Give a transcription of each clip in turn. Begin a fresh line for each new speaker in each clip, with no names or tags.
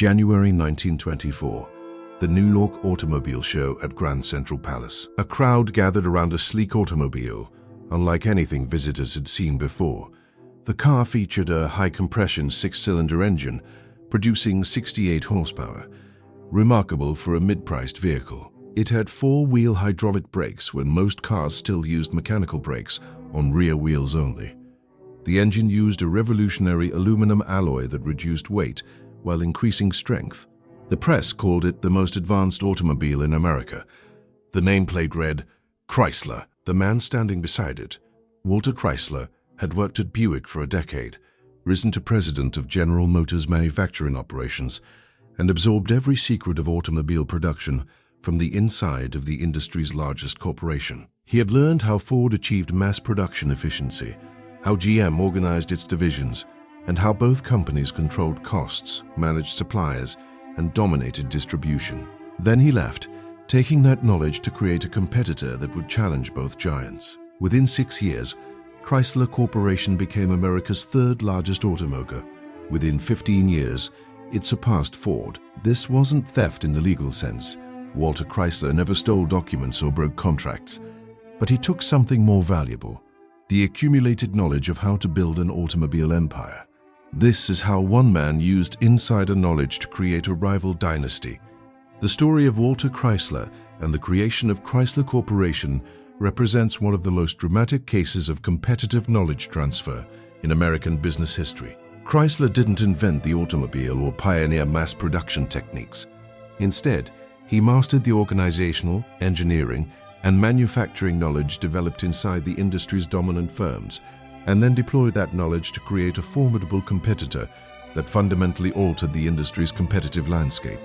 January 1924, the New York Automobile Show at Grand Central Palace. A crowd gathered around a sleek automobile, unlike anything visitors had seen before. The car featured a high-compression six-cylinder engine, producing 68 horsepower, remarkable for a mid-priced vehicle. It had four-wheel hydraulic brakes when most cars still used mechanical brakes on rear wheels only. The engine used a revolutionary aluminum alloy that reduced weight while increasing strength. The press called it the most advanced automobile in America. The nameplate read, Chrysler. The man standing beside it, Walter Chrysler, had worked at Buick for a decade, risen to president of General Motors manufacturing operations, and absorbed every secret of automobile production from the inside of the industry's largest corporation. He had learned how Ford achieved mass production efficiency, how GM organized its divisions, and how both companies controlled costs, managed suppliers, and dominated distribution. Then he left, taking that knowledge to create a competitor that would challenge both giants. Within 6 years, Chrysler Corporation became America's third largest automaker. Within 15 years, it surpassed Ford. This wasn't theft in the legal sense. Walter Chrysler never stole documents or broke contracts. But he took something more valuable: the accumulated knowledge of how to build an automobile empire. This is how one man used insider knowledge to create a rival dynasty. The story of Walter Chrysler and the creation of Chrysler Corporation represents one of the most dramatic cases of competitive knowledge transfer in American business history. Chrysler didn't invent the automobile or pioneer mass production techniques. Instead, he mastered the organizational, engineering, and manufacturing knowledge developed inside the industry's dominant firms, and then deployed that knowledge to create a formidable competitor that fundamentally altered the industry's competitive landscape.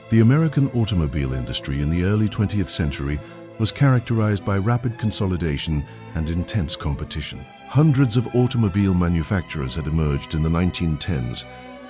The American automobile industry in the early 20th century was characterized by rapid consolidation and intense competition. Hundreds of automobile manufacturers had emerged in the 1910s,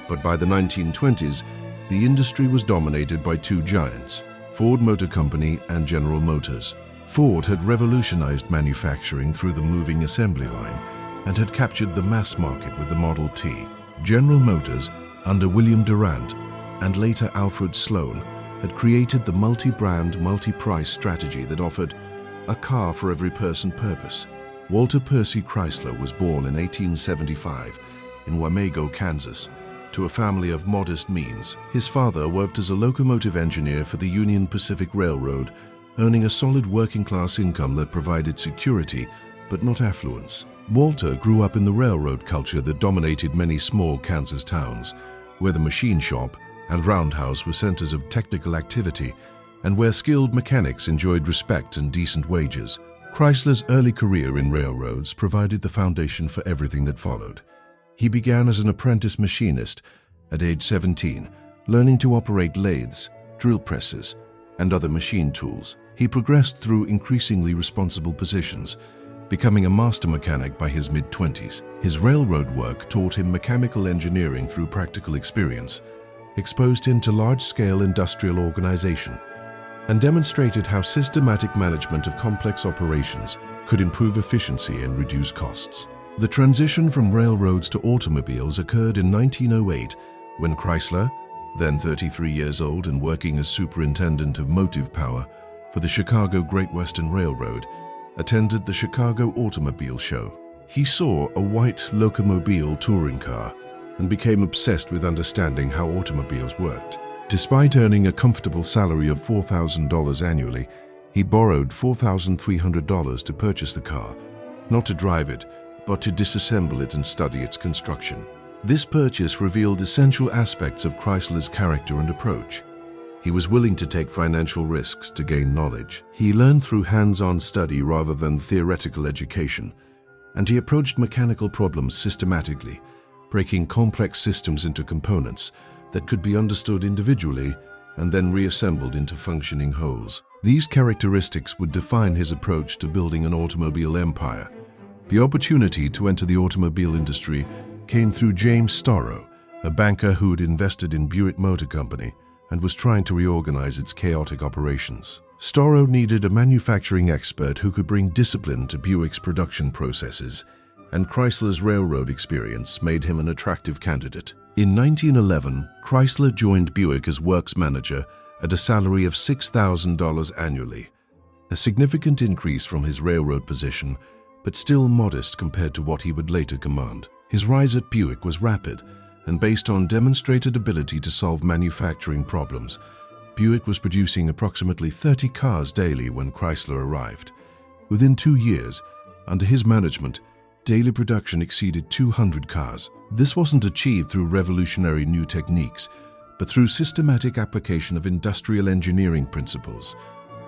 but by the 1920s, the industry was dominated by two giants, Ford Motor Company and General Motors. Ford had revolutionized manufacturing through the moving assembly line and had captured the mass market with the Model T. General Motors, under William Durant and later Alfred Sloan, had created the multi-brand, multi-price strategy that offered a car for every person purpose. Walter Percy Chrysler was born in 1875 in Wamego, Kansas, to a family of modest means. His father worked as a locomotive engineer for the Union Pacific Railroad, earning a solid working-class income that provided security, but not affluence. Walter grew up in the railroad culture that dominated many small Kansas towns, where the machine shop and roundhouse were centers of technical activity and where skilled mechanics enjoyed respect and decent wages. Chrysler's early career in railroads provided the foundation for everything that followed. He began as an apprentice machinist at age 17, learning to operate lathes, drill presses, and other machine tools. He progressed through increasingly responsible positions, becoming a master mechanic by his mid-20s. His railroad work taught him mechanical engineering through practical experience, exposed him to large-scale industrial organization, and demonstrated how systematic management of complex operations could improve efficiency and reduce costs. The transition from railroads to automobiles occurred in 1908 when Chrysler, then 33 years old and working as superintendent of motive power for the Chicago Great Western Railroad, attended the Chicago Automobile Show. He saw a white locomobile touring car and became obsessed with understanding how automobiles worked. Despite earning a comfortable salary of $4,000 annually, he borrowed $4,300 to purchase the car, not to drive it, but to disassemble it and study its construction. This purchase revealed essential aspects of Chrysler's character and approach. He was willing to take financial risks to gain knowledge. He learned through hands-on study rather than theoretical education, and he approached mechanical problems systematically, breaking complex systems into components that could be understood individually and then reassembled into functioning wholes. These characteristics would define his approach to building an automobile empire. The opportunity to enter the automobile industry came through James Storrow, a banker who had invested in Buick Motor Company and was trying to reorganize its chaotic operations. Storrow needed a manufacturing expert who could bring discipline to Buick's production processes and Chrysler's railroad experience made him an attractive candidate. In 1911, Chrysler joined Buick as works manager at a salary of $6,000 annually, a significant increase from his railroad position, but still modest compared to what he would later command. His rise at Buick was rapid and based on demonstrated ability to solve manufacturing problems. Buick was producing approximately 30 cars daily when Chrysler arrived. Within 2 years, under his management, daily production exceeded 200 cars. This wasn't achieved through revolutionary new techniques, but through systematic application of industrial engineering principles,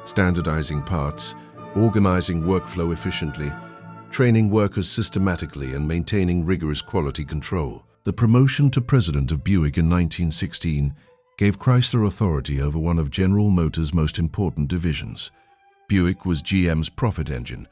standardizing parts, organizing workflow efficiently, training workers systematically, and maintaining rigorous quality control. The promotion to president of Buick in 1916 gave Chrysler authority over one of General Motors' most important divisions. Buick was GM's profit engine,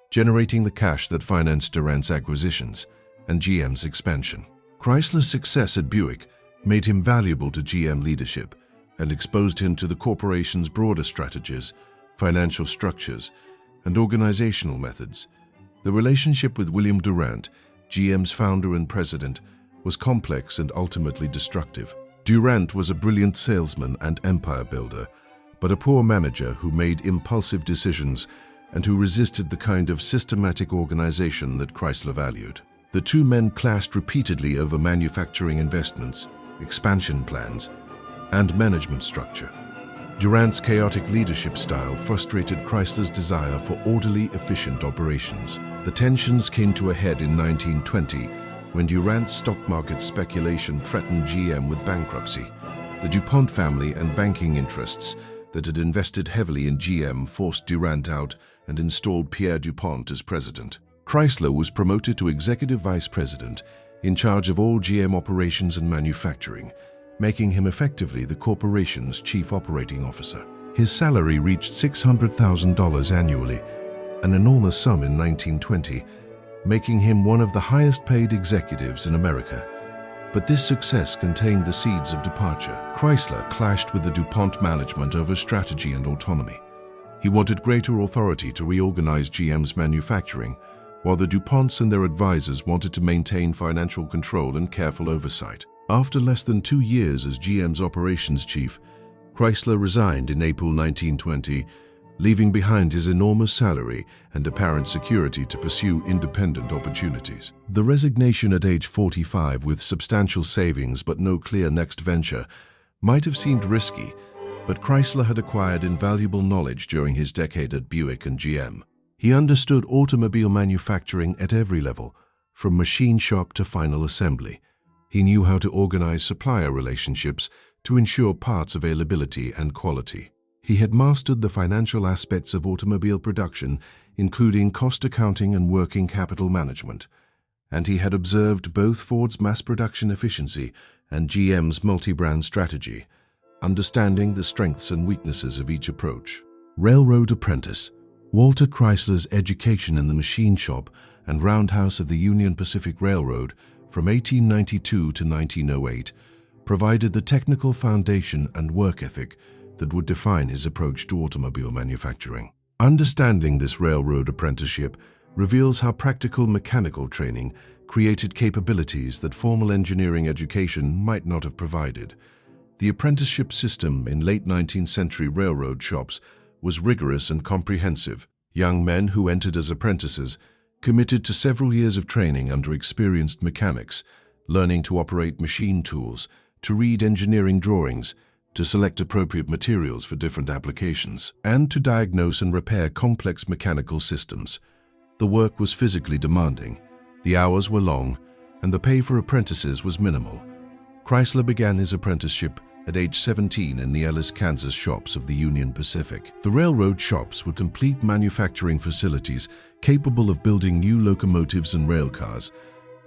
generating the cash that financed Durant's acquisitions and GM's expansion. Chrysler's success at Buick made him valuable to GM leadership and exposed him to the corporation's broader strategies, financial structures, and organizational methods. The relationship with William Durant, GM's founder and president, was complex and ultimately destructive. Durant was a brilliant salesman and empire builder, but a poor manager who made impulsive decisions and who resisted the kind of systematic organization that Chrysler valued. The two men clashed repeatedly over manufacturing investments, expansion plans, and management structure. Durant's chaotic leadership style frustrated Chrysler's desire for orderly, efficient operations. The tensions came to a head in 1920 when Durant's stock market speculation threatened GM with bankruptcy. The DuPont family and banking interests that had invested heavily in GM forced Durant out and installed Pierre DuPont as president. Chrysler was promoted to executive vice president in charge of all GM operations and manufacturing, making him effectively the corporation's chief operating officer. His salary reached $600,000 annually, an enormous sum in 1920, making him one of the highest-paid executives in America. But this success contained the seeds of departure. Chrysler clashed with the DuPont management over strategy and autonomy. He wanted greater authority to reorganize GM's manufacturing, while the DuPonts and their advisors wanted to maintain financial control and careful oversight. After less than 2 years as GM's operations chief, Chrysler resigned in April 1920, leaving behind his enormous salary and apparent security to pursue independent opportunities. The resignation at age 45 with substantial savings but no clear next venture might have seemed risky, but Chrysler had acquired invaluable knowledge during his decade at Buick and GM. He understood automobile manufacturing at every level, from machine shop to final assembly. He knew how to organize supplier relationships to ensure parts availability and quality. He had mastered the financial aspects of automobile production, including cost accounting and working capital management, and he had observed both Ford's mass production efficiency and GM's multi-brand strategy, understanding the strengths and weaknesses of each approach. Railroad apprentice. Walter Chrysler's education in the machine shop and roundhouse of the Union Pacific Railroad from 1892 to 1908 provided the technical foundation and work ethic that would define his approach to automobile manufacturing. Understanding this railroad apprenticeship reveals how practical mechanical training created capabilities that formal engineering education might not have provided. The apprenticeship system in late 19th century railroad shops was rigorous and comprehensive. Young men who entered as apprentices committed to several years of training under experienced mechanics, learning to operate machine tools, to read engineering drawings, to select appropriate materials for different applications, and to diagnose and repair complex mechanical systems. The work was physically demanding, the hours were long, and the pay for apprentices was minimal. Chrysler began his apprenticeship at age 17 in the Ellis, Kansas shops of the Union Pacific. The railroad shops were complete manufacturing facilities capable of building new locomotives and rail cars,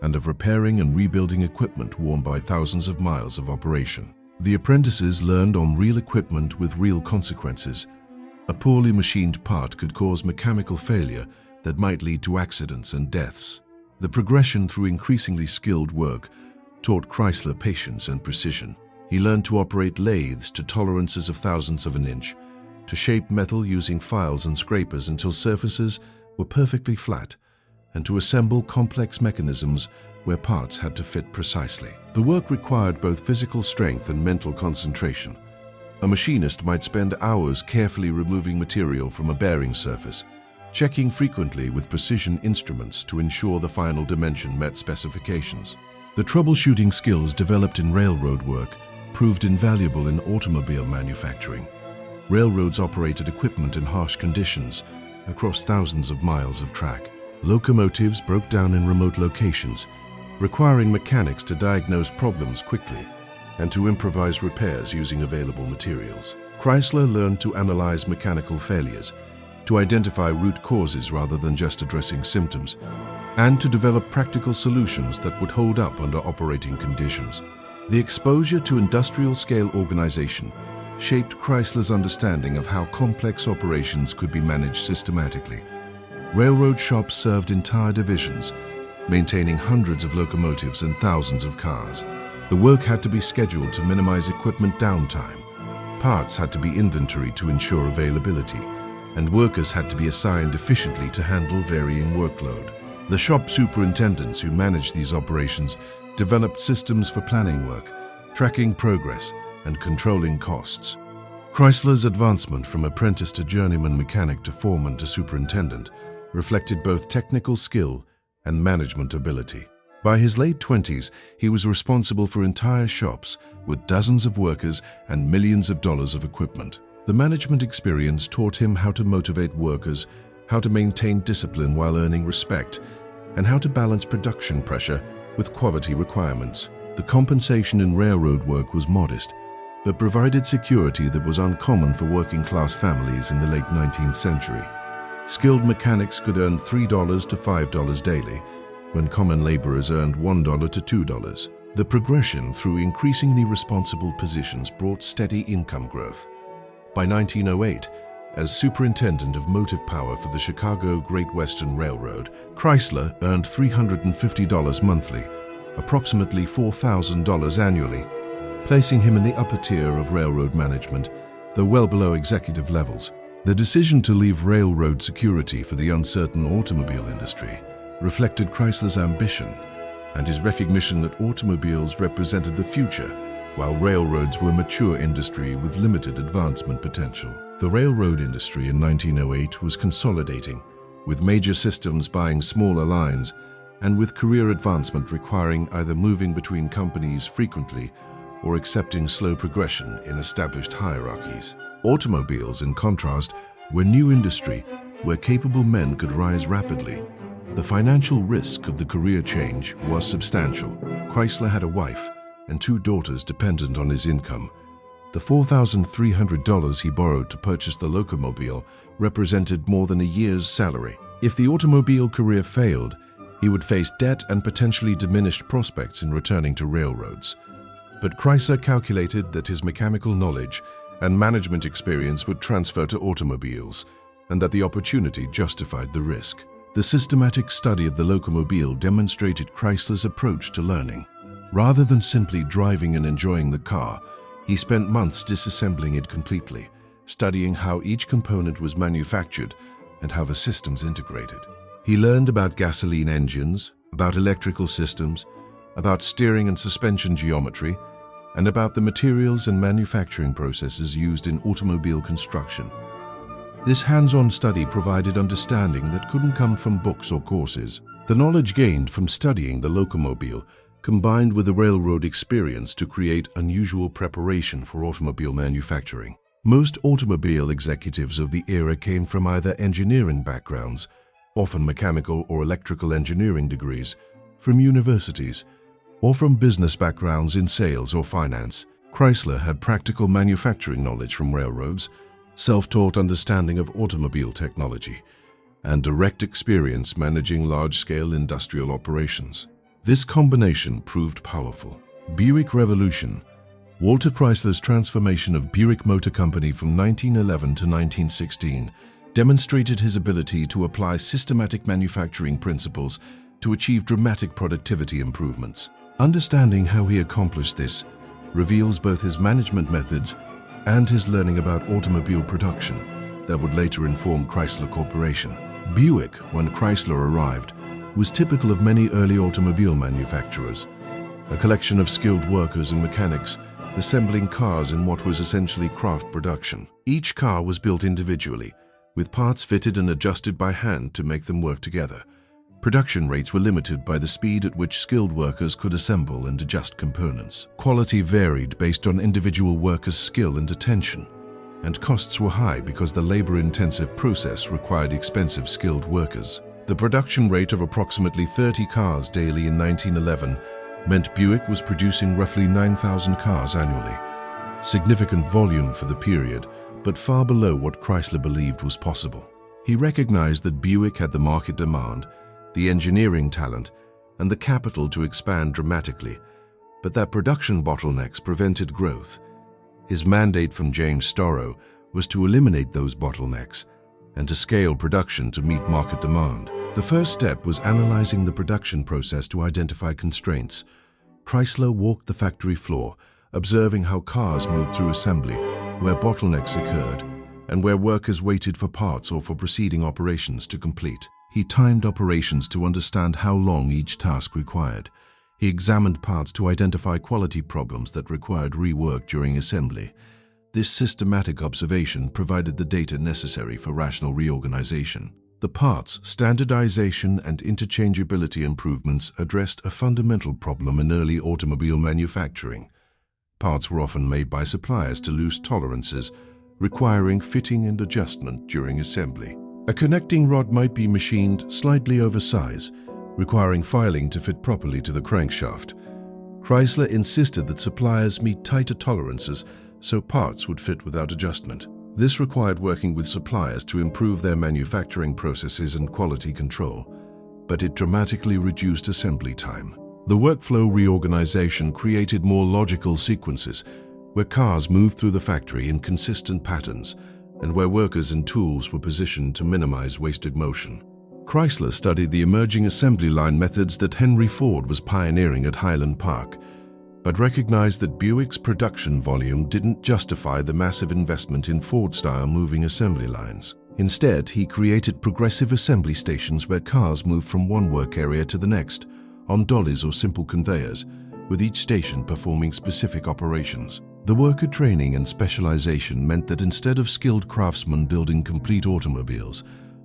and of repairing and rebuilding equipment worn by thousands of miles of operation. The apprentices learned on real equipment with real consequences. A poorly machined part could cause mechanical failure that might lead to accidents and deaths. The progression through increasingly skilled work taught Chrysler patience and precision. He learned to operate lathes to tolerances of thousandths of an inch, to shape metal using files and scrapers until surfaces were perfectly flat, and to assemble complex mechanisms where parts had to fit precisely. The work required both physical strength and mental concentration. A machinist might spend hours carefully removing material from a bearing surface, checking frequently with precision instruments to ensure the final dimension met specifications. The troubleshooting skills developed in railroad work proved invaluable in automobile manufacturing. Railroads operated equipment in harsh conditions across thousands of miles of track. Locomotives broke down in remote locations, requiring mechanics to diagnose problems quickly and to improvise repairs using available materials. Chrysler learned to analyze mechanical failures, to identify root causes rather than just addressing symptoms, and to develop practical solutions that would hold up under operating conditions. The exposure to industrial-scale organization shaped Chrysler's understanding of how complex operations could be managed systematically. Railroad shops served entire divisions, maintaining hundreds of locomotives and thousands of cars. The work had to be scheduled to minimize equipment downtime. Parts had to be inventoried to ensure availability, and workers had to be assigned efficiently to handle varying workload. The shop superintendents who managed these operations developed systems for planning work, tracking progress, and controlling costs. Chrysler's advancement from apprentice to journeyman mechanic to foreman to superintendent reflected both technical skill and management ability. By his late 20s, he was responsible for entire shops with dozens of workers and millions of dollars of equipment. The management experience taught him how to motivate workers, how to maintain discipline while earning respect, and how to balance production pressure with quality requirements. The compensation in railroad work was modest, but provided security that was uncommon for working-class families in the late 19th century. Skilled mechanics could earn $3 to $5 daily, when common laborers earned $1 to $2. The progression through increasingly responsible positions brought steady income growth. By 1908, as superintendent of motive power for the Chicago Great Western Railroad, Chrysler earned $350 monthly, approximately $4,000 annually, placing him in the upper tier of railroad management, though well below executive levels. The decision to leave railroad security for the uncertain automobile industry reflected Chrysler's ambition and his recognition that automobiles represented the future, while railroads were a mature industry with limited advancement potential. The railroad industry in 1908 was consolidating, with major systems buying smaller lines and with career advancement requiring either moving between companies frequently or accepting slow progression in established hierarchies. Automobiles, in contrast, were new industry where capable men could rise rapidly. The financial risk of the career change was substantial. Chrysler had a wife and 2 daughters dependent on his income. The $4,300 he borrowed to purchase the locomobile represented more than a year's salary. If the automobile career failed, he would face debt and potentially diminished prospects in returning to railroads. But Chrysler calculated that his mechanical knowledge and management experience would transfer to automobiles, and that the opportunity justified the risk. The systematic study of the locomobile demonstrated Chrysler's approach to learning. Rather than simply driving and enjoying the car, he spent months disassembling it completely, studying how each component was manufactured and how the systems integrated. He learned about gasoline engines, about electrical systems, about steering and suspension geometry, and about the materials and manufacturing processes used in automobile construction. This hands-on study provided understanding that couldn't come from books or courses. The knowledge gained from studying the locomobile combined with the railroad experience to create unusual preparation for automobile manufacturing. Most automobile executives of the era came from either engineering backgrounds, often mechanical or electrical engineering degrees, from universities, or from business backgrounds in sales or finance. Chrysler had practical manufacturing knowledge from railroads, self-taught understanding of automobile technology, and direct experience managing large-scale industrial operations. This combination proved powerful. Buick Revolution. Walter Chrysler's transformation of Buick Motor Company from 1911 to 1916 demonstrated his ability to apply systematic manufacturing principles to achieve dramatic productivity improvements. Understanding how he accomplished this reveals both his management methods and his learning about automobile production that would later inform Chrysler Corporation. Buick, when Chrysler arrived, was typical of many early automobile manufacturers, a collection of skilled workers and mechanics assembling cars in what was essentially craft production. Each car was built individually, with parts fitted and adjusted by hand to make them work together. Production rates were limited by the speed at which skilled workers could assemble and adjust components. Quality varied based on individual workers' skill and attention, and costs were high because the labor-intensive process required expensive skilled workers. The production rate of approximately 30 cars daily in 1911 meant Buick was producing roughly 9,000 cars annually. Significant volume for the period, but far below what Chrysler believed was possible. He recognized that Buick had the market demand, the engineering talent, and the capital to expand dramatically, but that production bottlenecks prevented growth. His mandate from James Storrow was to eliminate those bottlenecks and to scale production to meet market demand. The first step was analyzing the production process to identify constraints. Chrysler walked the factory floor, observing how cars moved through assembly, where bottlenecks occurred, and where workers waited for parts or for preceding operations to complete. He timed operations to understand how long each task required. He examined parts to identify quality problems that required rework during assembly. This systematic observation provided the data necessary for rational reorganization. The parts, standardization, and interchangeability improvements addressed a fundamental problem in early automobile manufacturing. Parts were often made by suppliers to loose tolerances, requiring fitting and adjustment during assembly. A connecting rod might be machined slightly over size, requiring filing to fit properly to the crankshaft. Chrysler insisted that suppliers meet tighter tolerances so parts would fit without adjustment. This required working with suppliers to improve their manufacturing processes and quality control, but it dramatically reduced assembly time. The workflow reorganization created more logical sequences, where cars moved through the factory in consistent patterns, and where workers and tools were positioned to minimize wasted motion. Chrysler studied the emerging assembly line methods that Henry Ford was pioneering at Highland Park, but recognized that Buick's production volume didn't justify the massive investment in Ford-style moving assembly lines. Instead, he created progressive assembly stations where cars moved from one work area to the next, on dollies or simple conveyors, with each station performing specific operations. The worker training and specialization meant that instead of skilled craftsmen building complete automobiles,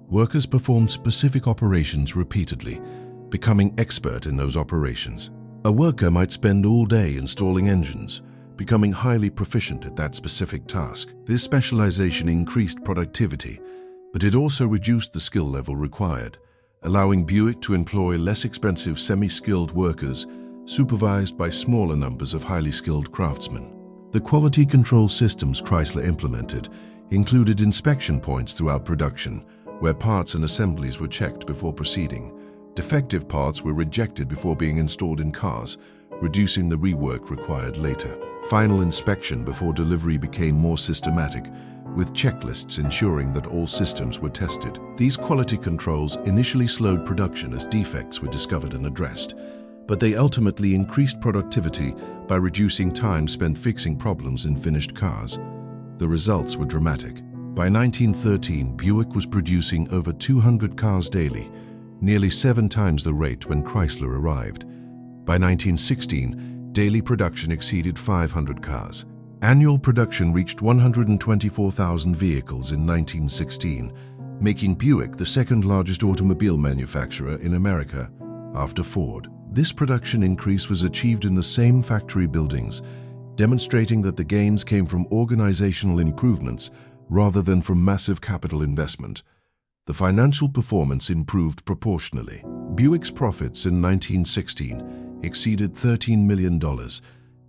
workers performed specific operations repeatedly, becoming expert in those operations. A worker might spend all day installing engines, becoming highly proficient at that specific task. This specialization increased productivity, but it also reduced the skill level required, allowing Buick to employ less expensive semi-skilled workers supervised by smaller numbers of highly skilled craftsmen. The quality control systems Chrysler implemented included inspection points throughout production, where parts and assemblies were checked before proceeding. Defective parts were rejected before being installed in cars, reducing the rework required later. Final inspection before delivery became more systematic, with checklists ensuring that all systems were tested. These quality controls initially slowed production as defects were discovered and addressed, but they ultimately increased productivity by reducing time spent fixing problems in finished cars. The results were dramatic. By 1913, Buick was producing over 200 cars daily, nearly 7 times the rate when Chrysler arrived. By 1916, daily production exceeded 500 cars. Annual production reached 124,000 vehicles in 1916, making Buick the second largest automobile manufacturer in America after Ford. This production increase was achieved in the same factory buildings, demonstrating that the gains came from organizational improvements rather than from massive capital investment. The financial performance improved proportionally. Buick's profits in 1916 exceeded $13 million,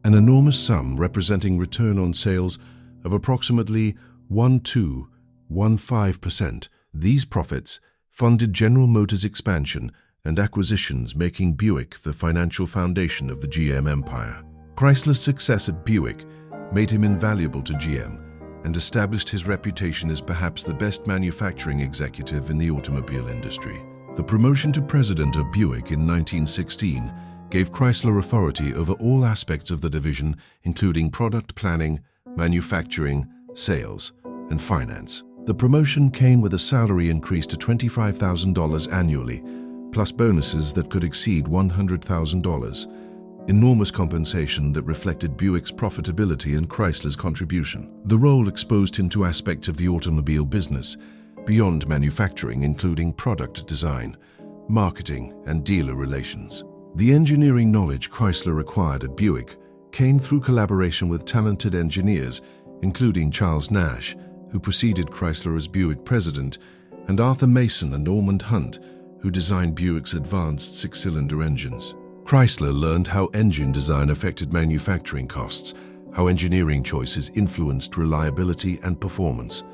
an enormous sum representing return on sales of approximately 12.15%. These profits funded General Motors' expansion and acquisitions, making Buick the financial foundation of the GM empire. Chrysler's success at Buick made him invaluable to GM and established his reputation as perhaps the best manufacturing executive in the automobile industry. The promotion to president of Buick in 1916 gave Chrysler authority over all aspects of the division, including product planning, manufacturing, sales, and finance. The promotion came with a salary increase to $25,000 annually, plus bonuses that could exceed $100,000. Enormous compensation that reflected Buick's profitability and Chrysler's contribution. The role exposed him to aspects of the automobile business, beyond manufacturing, including product design, marketing, and dealer relations. The engineering knowledge Chrysler acquired at Buick came through collaboration with talented engineers, including Charles Nash, who preceded Chrysler as Buick president, and Arthur Mason and Ormond Hunt, who designed Buick's advanced six-cylinder engines. Chrysler learned how engine design affected manufacturing costs, how engineering choices influenced reliability and performance,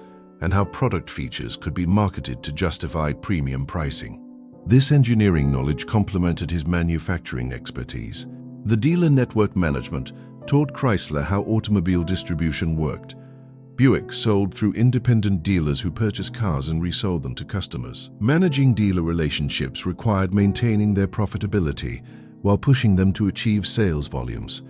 and how product features could be marketed to justify premium pricing. This engineering knowledge complemented his manufacturing expertise. The dealer network management taught Chrysler how automobile distribution worked. Buick sold through independent dealers who purchased cars and resold them to customers. Managing dealer relationships required maintaining their profitability while pushing them to achieve sales volumes.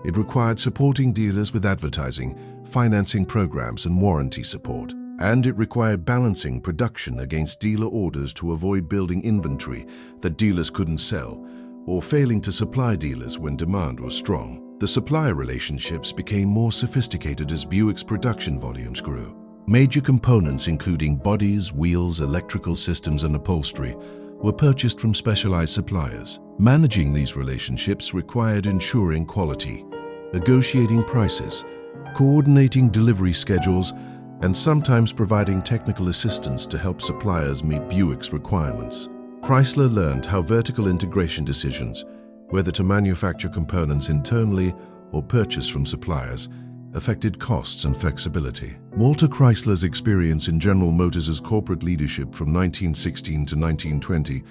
It required supporting dealers with advertising, financing programs, and warranty support. And it required balancing production against dealer orders to avoid building inventory that dealers couldn't sell, or failing to supply dealers when demand was strong. The supplier relationships became more sophisticated as Buick's production volumes grew. Major components including bodies, wheels, electrical systems, and upholstery were purchased from specialized suppliers. Managing these relationships required ensuring quality, negotiating prices, coordinating delivery schedules, and sometimes providing technical assistance to help suppliers meet Buick's requirements. Chrysler learned how vertical integration decisions, whether to manufacture components internally or purchase from suppliers, affected costs and flexibility. Walter Chrysler's experience in General Motors' corporate leadership from 1916 to 1920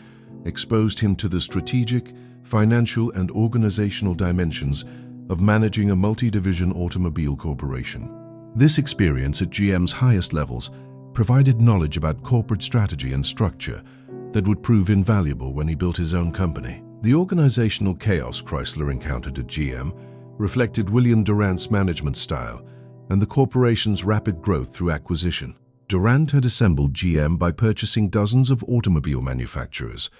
exposed him to the strategic, financial, and organizational dimensions of managing a multi-division automobile corporation. This experience at GM's highest levels provided knowledge about corporate strategy and structure that would prove invaluable when he built his own company. The organizational chaos Chrysler encountered at GM reflected William Durant's management style and the corporation's rapid growth through acquisition. Durant had assembled GM by purchasing dozens of automobile manufacturers,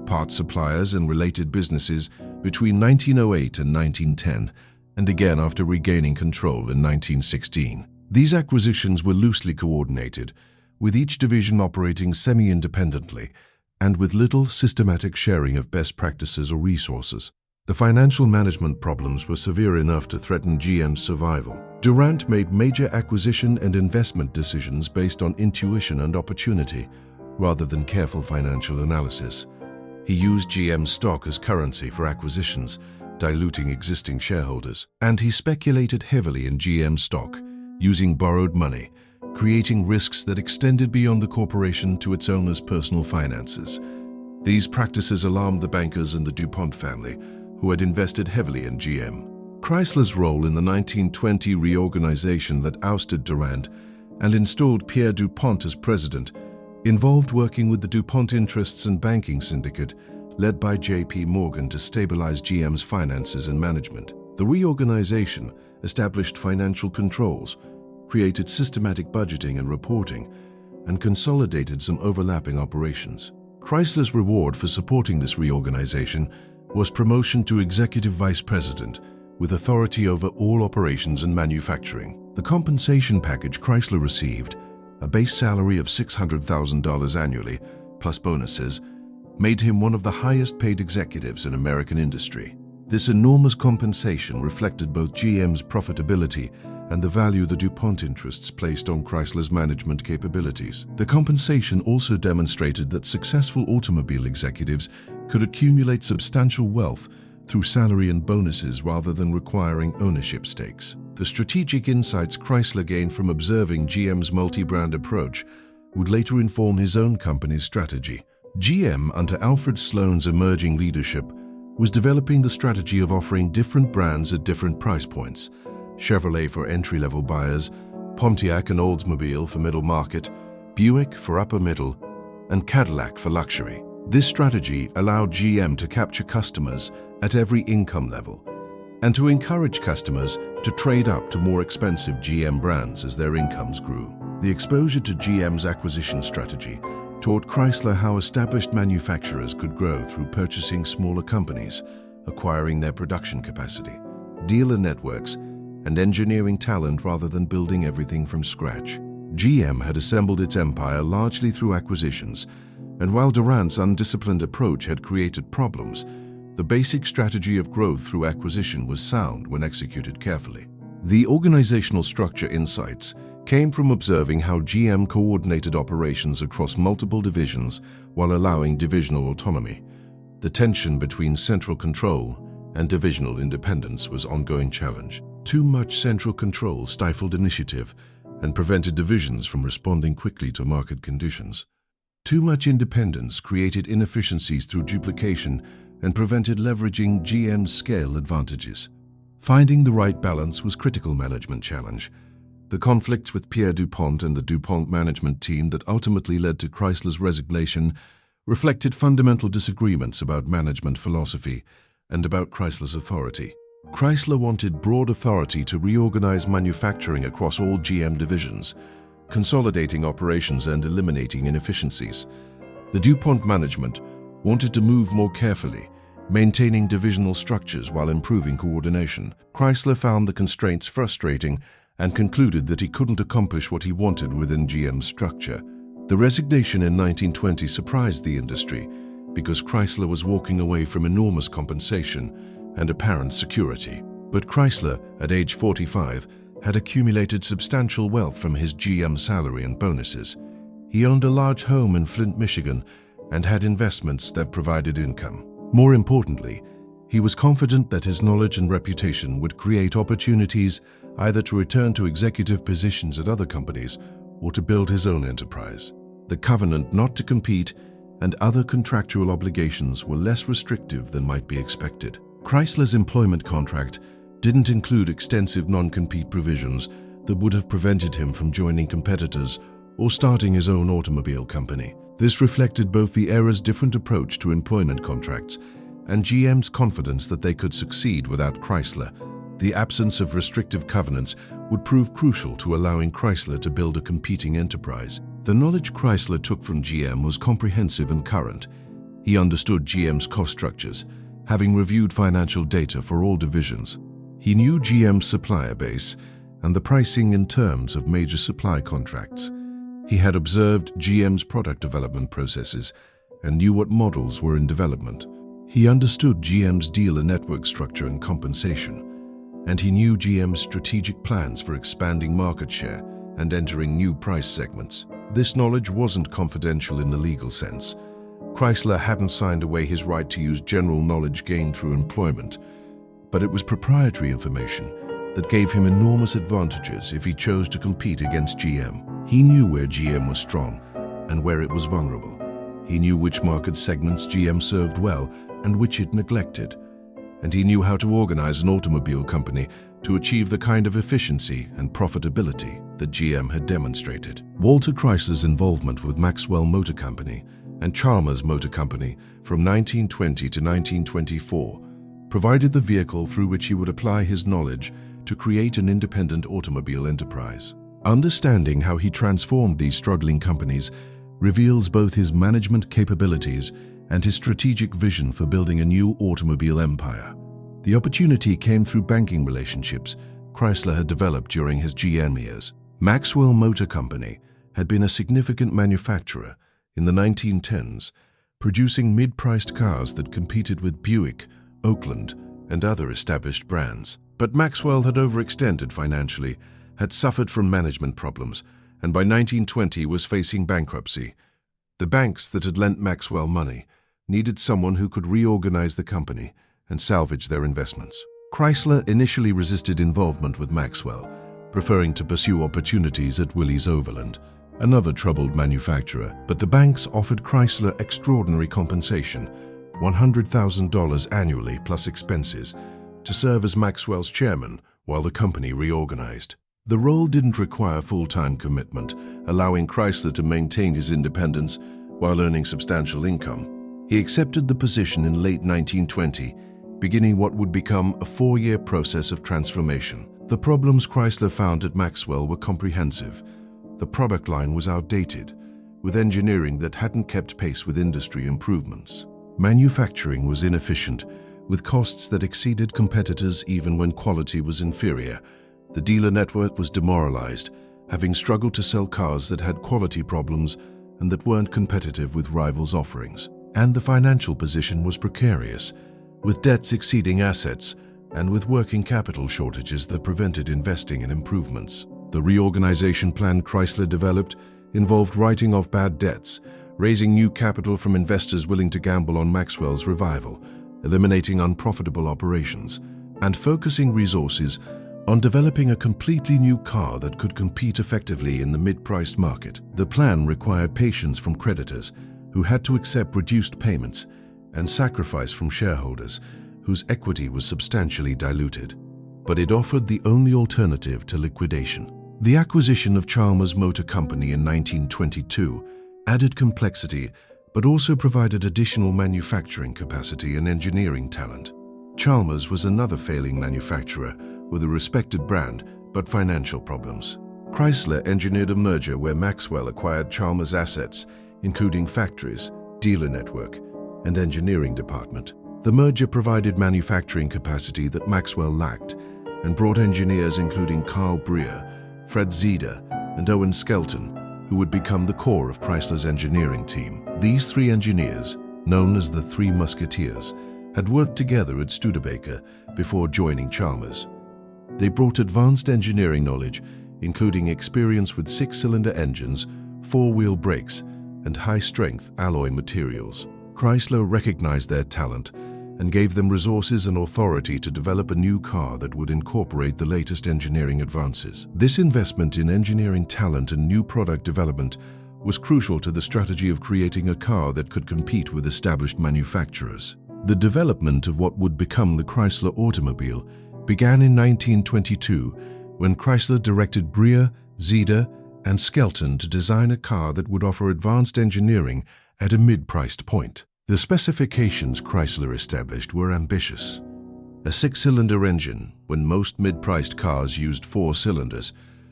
parts suppliers, and related businesses between 1908 and 1910, and again after regaining control in 1916. These acquisitions were loosely coordinated, with each division operating semi-independently and with little systematic sharing of best practices or resources. The financial management problems were severe enough to threaten GM's survival. Durant made major acquisition and investment decisions based on intuition and opportunity, rather than careful financial analysis. He used GM stock as currency for acquisitions, diluting existing shareholders. And he speculated heavily in GM stock, using borrowed money, creating risks that extended beyond the corporation to its owners' personal finances. These practices alarmed the bankers and the DuPont family, who had invested heavily in GM. Chrysler's role in the 1920 reorganization that ousted Durant and installed Pierre DuPont as president involved working with the DuPont interests and banking syndicate led by J.P. Morgan to stabilize GM's finances and management. The reorganization established financial controls, created systematic budgeting and reporting, and consolidated some overlapping operations. Chrysler's reward for supporting this reorganization was promotion to executive vice president, with authority over all operations and manufacturing. The compensation package Chrysler received, a base salary of $600,000 annually, plus bonuses, made him one of the highest-paid executives in American industry. This enormous compensation reflected both GM's profitability and the value the DuPont interests placed on Chrysler's management capabilities. The compensation also demonstrated that successful automobile executives could accumulate substantial wealth through salary and bonuses rather than requiring ownership stakes. The strategic insights Chrysler gained from observing GM's multi-brand approach would later inform his own company's strategy. GM, under Alfred Sloan's emerging leadership, was developing the strategy of offering different brands at different price points: Chevrolet for entry-level buyers, Pontiac and Oldsmobile for middle market, Buick for upper middle, and Cadillac for luxury. This strategy allowed GM to capture customers at every income level and to encourage customers to trade up to more expensive GM brands as their incomes grew. The exposure to GM's acquisition strategy taught Chrysler how established manufacturers could grow through purchasing smaller companies, acquiring their production capacity, dealer networks, and engineering talent rather than building everything from scratch. GM had assembled its empire largely through acquisitions, and while Durant's undisciplined approach had created problems, the basic strategy of growth through acquisition was sound when executed carefully. The organizational structure insights came from observing how GM coordinated operations across multiple divisions while allowing divisional autonomy. The tension between central control and divisional independence was an ongoing challenge. Too much central control stifled initiative and prevented divisions from responding quickly to market conditions. Too much independence created inefficiencies through duplication and prevented leveraging GM's scale advantages. Finding the right balance was a critical management challenge. The conflicts with Pierre DuPont and the DuPont management team that ultimately led to Chrysler's resignation reflected fundamental disagreements about management philosophy and about Chrysler's authority. Chrysler wanted broad authority to reorganize manufacturing across all GM divisions, consolidating operations and eliminating inefficiencies. The DuPont management wanted to move more carefully, maintaining divisional structures while improving coordination. Chrysler found the constraints frustrating and concluded that he couldn't accomplish what he wanted within GM's structure. The resignation in 1920 surprised the industry because Chrysler was walking away from enormous compensation and apparent security. But Chrysler, at age 45, had accumulated substantial wealth from his GM salary and bonuses. He owned a large home in Flint, Michigan, and had investments that provided income. More importantly, he was confident that his knowledge and reputation would create opportunities either to return to executive positions at other companies or to build his own enterprise. The covenant not to compete and other contractual obligations were less restrictive than might be expected. Chrysler's employment contract didn't include extensive non-compete provisions that would have prevented him from joining competitors or starting his own automobile company. This reflected both the era's different approach to employment contracts and GM's confidence that they could succeed without Chrysler. The absence of restrictive covenants would prove crucial to allowing Chrysler to build a competing enterprise. The knowledge Chrysler took from GM was comprehensive and current. He understood GM's cost structures, having reviewed financial data for all divisions. He knew GM's supplier base and the pricing and terms of major supply contracts. He had observed GM's product development processes and knew what models were in development. He understood GM's dealer network structure and compensation, and he knew GM's strategic plans for expanding market share and entering new price segments. This knowledge wasn't confidential in the legal sense. Chrysler hadn't signed away his right to use general knowledge gained through employment, but it was proprietary information that gave him enormous advantages if he chose to compete against GM. He knew where GM was strong and where it was vulnerable. He knew which market segments GM served well and which it neglected. And he knew how to organize an automobile company to achieve the kind of efficiency and profitability that GM had demonstrated. Walter Chrysler's involvement with Maxwell Motor Company and Chalmers Motor Company from 1920 to 1924 provided the vehicle through which he would apply his knowledge to create an independent automobile enterprise. Understanding how he transformed these struggling companies reveals both his management capabilities and his strategic vision for building a new automobile empire. The opportunity came through banking relationships Chrysler had developed during his GM years. Maxwell Motor Company had been a significant manufacturer in the 1910s, producing mid-priced cars that competed with Buick, Oakland, and other established brands. But Maxwell had overextended financially, had suffered from management problems, and by 1920 was facing bankruptcy. The banks that had lent Maxwell money needed someone who could reorganize the company and salvage their investments. Chrysler initially resisted involvement with Maxwell, preferring to pursue opportunities at Willys Overland, another troubled manufacturer, but the banks offered Chrysler extraordinary compensation, $100,000 annually plus expenses, to serve as Maxwell's chairman while the company reorganized. The role didn't require full-time commitment, allowing Chrysler to maintain his independence while earning substantial income. He accepted the position in late 1920, beginning what would become a 4-year process of transformation. The problems Chrysler found at Maxwell were comprehensive. The product line was outdated, with engineering that hadn't kept pace with industry improvements. Manufacturing was inefficient, with costs that exceeded competitors even when quality was inferior. The dealer network was demoralized, having struggled to sell cars that had quality problems and that weren't competitive with rivals' offerings. And the financial position was precarious, with debts exceeding assets and with working capital shortages that prevented investing in improvements. The reorganization plan Chrysler developed involved writing off bad debts, raising new capital from investors willing to gamble on Maxwell's revival, eliminating unprofitable operations, and focusing resources on developing a completely new car that could compete effectively in the mid-priced market. The plan required patience from creditors, who had to accept reduced payments, and sacrifice from shareholders, whose equity was substantially diluted. But it offered the only alternative to liquidation. The acquisition of Chalmers Motor Company in 1922 added complexity, but also provided additional manufacturing capacity and engineering talent. Chalmers was another failing manufacturer with a respected brand, but financial problems. Chrysler engineered a merger where Maxwell acquired Chalmers' assets, including factories, dealer network, and engineering department. The merger provided manufacturing capacity that Maxwell lacked and brought engineers including Carl Breer, Fred Zeder, and Owen Skelton, who would become the core of Chrysler's engineering team. These three engineers, known as the Three Musketeers, had worked together at Studebaker before joining Chalmers. They brought advanced engineering knowledge, including experience with six-cylinder engines, four-wheel brakes, and high-strength alloy materials. Chrysler recognized their talent and gave them resources and authority to develop a new car that would incorporate the latest engineering advances. This investment in engineering talent and new product development was crucial to the strategy of creating a car that could compete with established manufacturers. The development of what would become the Chrysler automobile began in 1922 when Chrysler directed Breer, Zeder, and Skelton to design a car that would offer advanced engineering at a mid-priced point. The specifications Chrysler established were ambitious. A six-cylinder engine when most mid-priced cars used four cylinders,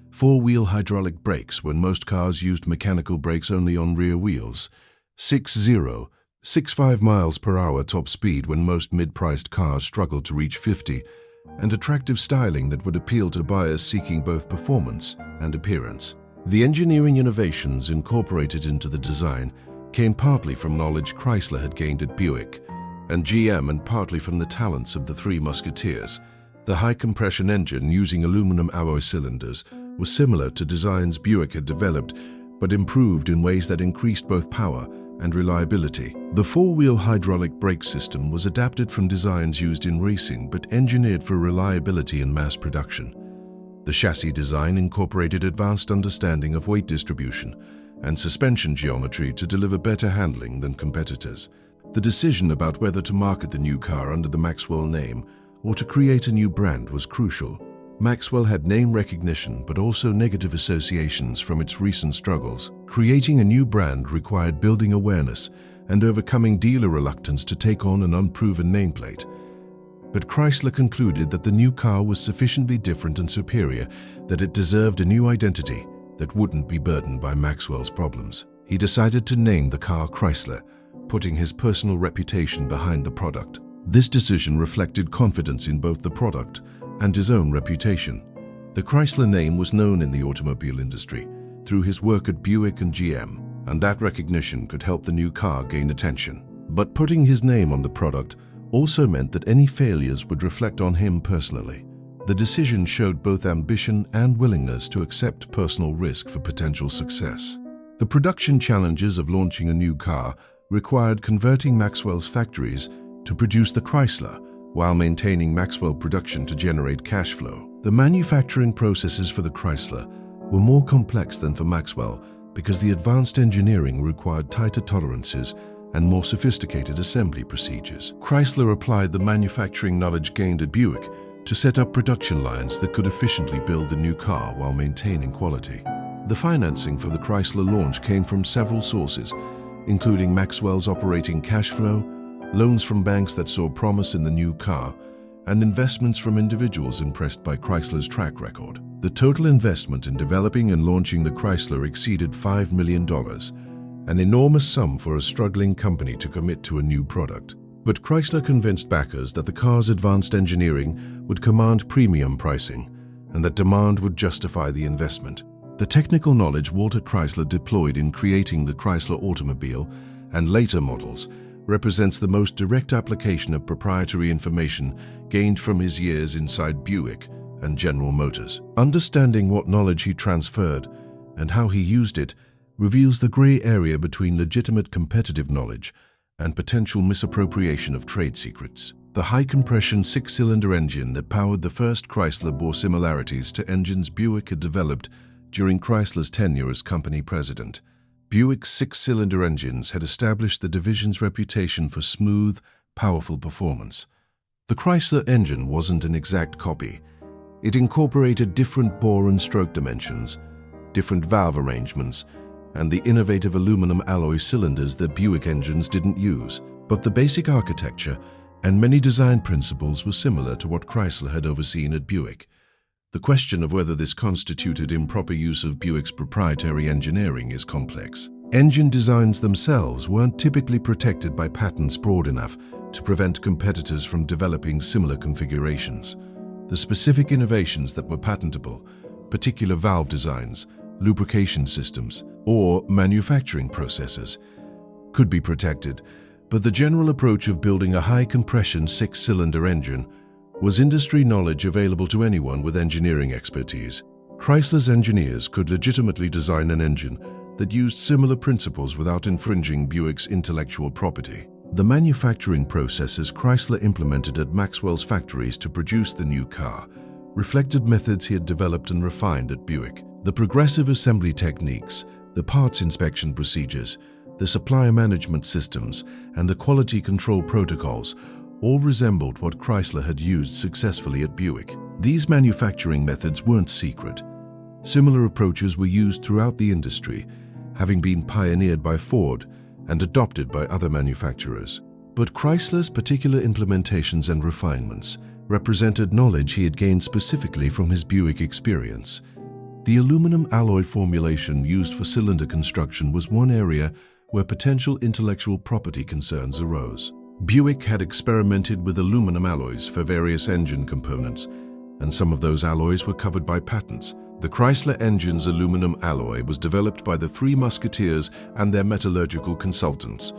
four-wheel hydraulic brakes when most cars used mechanical brakes only on rear wheels, 65 miles per hour top speed when most mid-priced cars struggled to reach 50, and attractive styling that would appeal to buyers seeking both performance and appearance. The engineering innovations incorporated into the design came partly from knowledge Chrysler had gained at Buick and GM and partly from the talents of the Three Musketeers. The high-compression engine using aluminum alloy cylinders was similar to designs Buick had developed, but improved in ways that increased both power and reliability. The four-wheel hydraulic brake system was adapted from designs used in racing but engineered for reliability in mass production. The chassis design incorporated advanced understanding of weight distribution and suspension geometry to deliver better handling than competitors. The decision about whether to market the new car under the Maxwell name or to create a new brand was crucial. Maxwell had name recognition but also negative associations from its recent struggles. Creating a new brand required building awareness and overcoming dealer reluctance to take on an unproven nameplate. But Chrysler concluded that the new car was sufficiently different and superior that it deserved a new identity that wouldn't be burdened by Maxwell's problems. He decided to name the car Chrysler, putting his personal reputation behind the product. This decision reflected confidence in both the product and his own reputation. The Chrysler name was known in the automobile industry through his work at Buick and GM, and that recognition could help the new car gain attention. But putting his name on the product also meant that any failures would reflect on him personally. The decision showed both ambition and willingness to accept personal risk for potential success. The production challenges of launching a new car required converting Maxwell's factories to produce the Chrysler while maintaining Maxwell production to generate cash flow. The manufacturing processes for the Chrysler were more complex than for Maxwell because the advanced engineering required tighter tolerances and more sophisticated assembly procedures. Chrysler applied the manufacturing knowledge gained at Buick to set up production lines that could efficiently build the new car while maintaining quality. The financing for the Chrysler launch came from several sources, including Maxwell's operating cash flow, loans from banks that saw promise in the new car, and investments from individuals impressed by Chrysler's track record. The total investment in developing and launching the Chrysler exceeded $5 million, an enormous sum for a struggling company to commit to a new product. But Chrysler convinced backers that the car's advanced engineering would command premium pricing and that demand would justify the investment. The technical knowledge Walter Chrysler deployed in creating the Chrysler automobile and later models represents the most direct application of proprietary information gained from his years inside Buick and General Motors. Understanding what knowledge he transferred and how he used it reveals the gray area between legitimate competitive knowledge and potential misappropriation of trade secrets. The high-compression six-cylinder engine that powered the first Chrysler bore similarities to engines Buick had developed during Chrysler's tenure as company president. Buick's six-cylinder engines had established the division's reputation for smooth, powerful performance. The Chrysler engine wasn't an exact copy. It incorporated different bore and stroke dimensions, different valve arrangements, and the innovative aluminum alloy cylinders that Buick engines didn't use. But the basic architecture and many design principles were similar to what Chrysler had overseen at Buick. The question of whether this constituted improper use of Buick's proprietary engineering is complex. Engine designs themselves weren't typically protected by patents broad enough to prevent competitors from developing similar configurations. The specific innovations that were patentable, particular valve designs, lubrication systems, or manufacturing processes, could be protected, but the general approach of building a high-compression six-cylinder engine was industry knowledge available to anyone with engineering expertise. Chrysler's engineers could legitimately design an engine that used similar principles without infringing Buick's intellectual property. The manufacturing processes Chrysler implemented at Maxwell's factories to produce the new car reflected methods he had developed and refined at Buick. The progressive assembly techniques, the parts inspection procedures, the supplier management systems, and the quality control protocols all resembled what Chrysler had used successfully at Buick. These manufacturing methods weren't secret. Similar approaches were used throughout the industry, having been pioneered by Ford and adopted by other manufacturers. But Chrysler's particular implementations and refinements represented knowledge he had gained specifically from his Buick experience. The aluminum alloy formulation used for cylinder construction was one area where potential intellectual property concerns arose. Buick had experimented with aluminum alloys for various engine components, and some of those alloys were covered by patents. The Chrysler engine's aluminum alloy was developed by the Three Musketeers and their metallurgical consultants,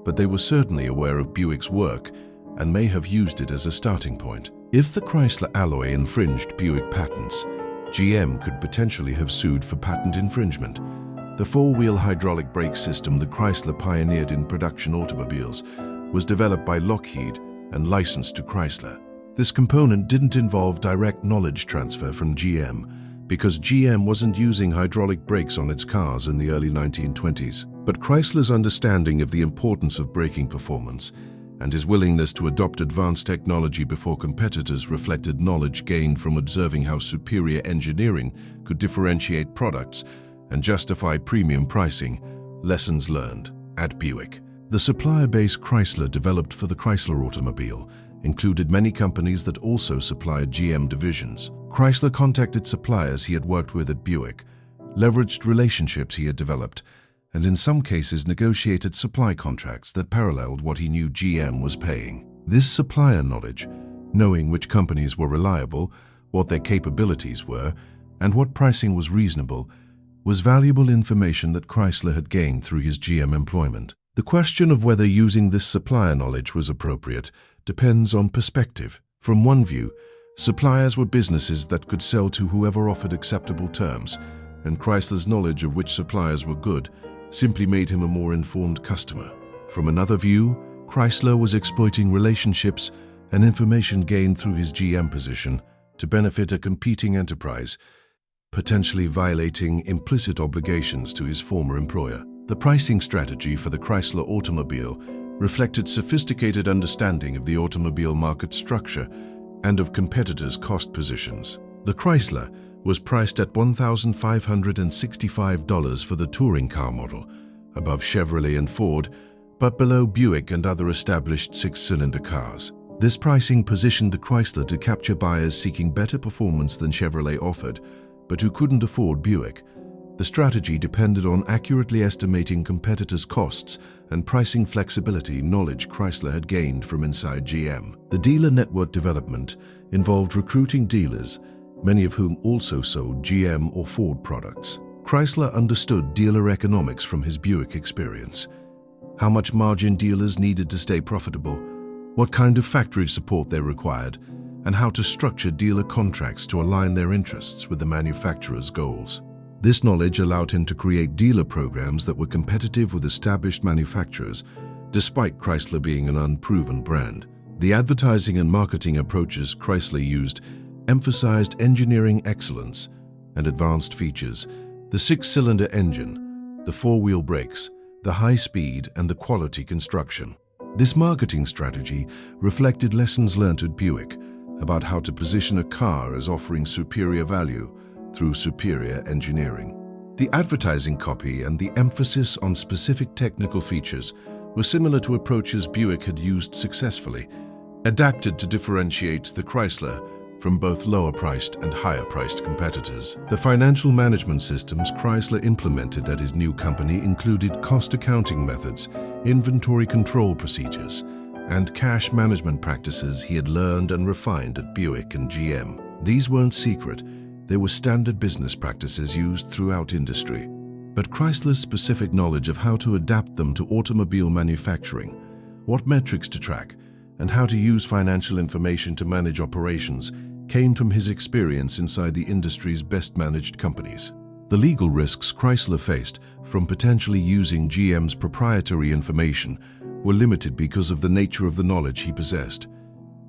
but they were certainly aware of Buick's work and may have used it as a starting point. If the Chrysler alloy infringed Buick patents, GM could potentially have sued for patent infringement. The four-wheel hydraulic brake system that Chrysler pioneered in production automobiles was developed by Lockheed and licensed to Chrysler. This component didn't involve direct knowledge transfer from GM because GM wasn't using hydraulic brakes on its cars in the early 1920s. But Chrysler's understanding of the importance of braking performance and his willingness to adopt advanced technology before competitors reflected knowledge gained from observing how superior engineering could differentiate products and justify premium pricing, lessons learned at Buick. The supplier base Chrysler developed for the Chrysler automobile included many companies that also supplied GM divisions. Chrysler contacted suppliers he had worked with at Buick, leveraged relationships he had developed, and in some cases negotiated supply contracts that paralleled what he knew GM was paying. This supplier knowledge, knowing which companies were reliable, what their capabilities were, and what pricing was reasonable, was valuable information that Chrysler had gained through his GM employment. The question of whether using this supplier knowledge was appropriate depends on perspective. From one view, suppliers were businesses that could sell to whoever offered acceptable terms, and Chrysler's knowledge of which suppliers were good simply made him a more informed customer. From another view, Chrysler was exploiting relationships and information gained through his GM position to benefit a competing enterprise, potentially violating implicit obligations to his former employer. The pricing strategy for the Chrysler automobile reflected sophisticated understanding of the automobile market structure and of competitors' cost positions. The Chrysler was priced at $1,565 for the touring car model, above Chevrolet and Ford, but below Buick and other established six-cylinder cars. This pricing positioned the Chrysler to capture buyers seeking better performance than Chevrolet offered, but who couldn't afford Buick. The strategy depended on accurately estimating competitors' costs and pricing flexibility, knowledge Chrysler had gained from inside GM. The dealer network development involved recruiting dealers, many of whom also sold GM or Ford products. Chrysler understood dealer economics from his Buick experience. How much margin dealers needed to stay profitable, what kind of factory support they required, and how to structure dealer contracts to align their interests with the manufacturer's goals. This knowledge allowed him to create dealer programs that were competitive with established manufacturers, despite Chrysler being an unproven brand. The advertising and marketing approaches Chrysler used emphasized engineering excellence and advanced features: the six-cylinder engine, the four-wheel brakes, the high speed, and the quality construction. This marketing strategy reflected lessons learned at Buick about how to position a car as offering superior value through superior engineering. The advertising copy and the emphasis on specific technical features were similar to approaches Buick had used successfully, adapted to differentiate the Chrysler from both lower-priced and higher-priced competitors. The financial management systems Chrysler implemented at his new company included cost accounting methods, inventory control procedures, and cash management practices he had learned and refined at Buick and GM. These weren't secret. They were standard business practices used throughout industry. But Chrysler's specific knowledge of how to adapt them to automobile manufacturing, what metrics to track, and how to use financial information to manage operations came from his experience inside the industry's best-managed companies. The legal risks Chrysler faced from potentially using GM's proprietary information were limited because of the nature of the knowledge he possessed.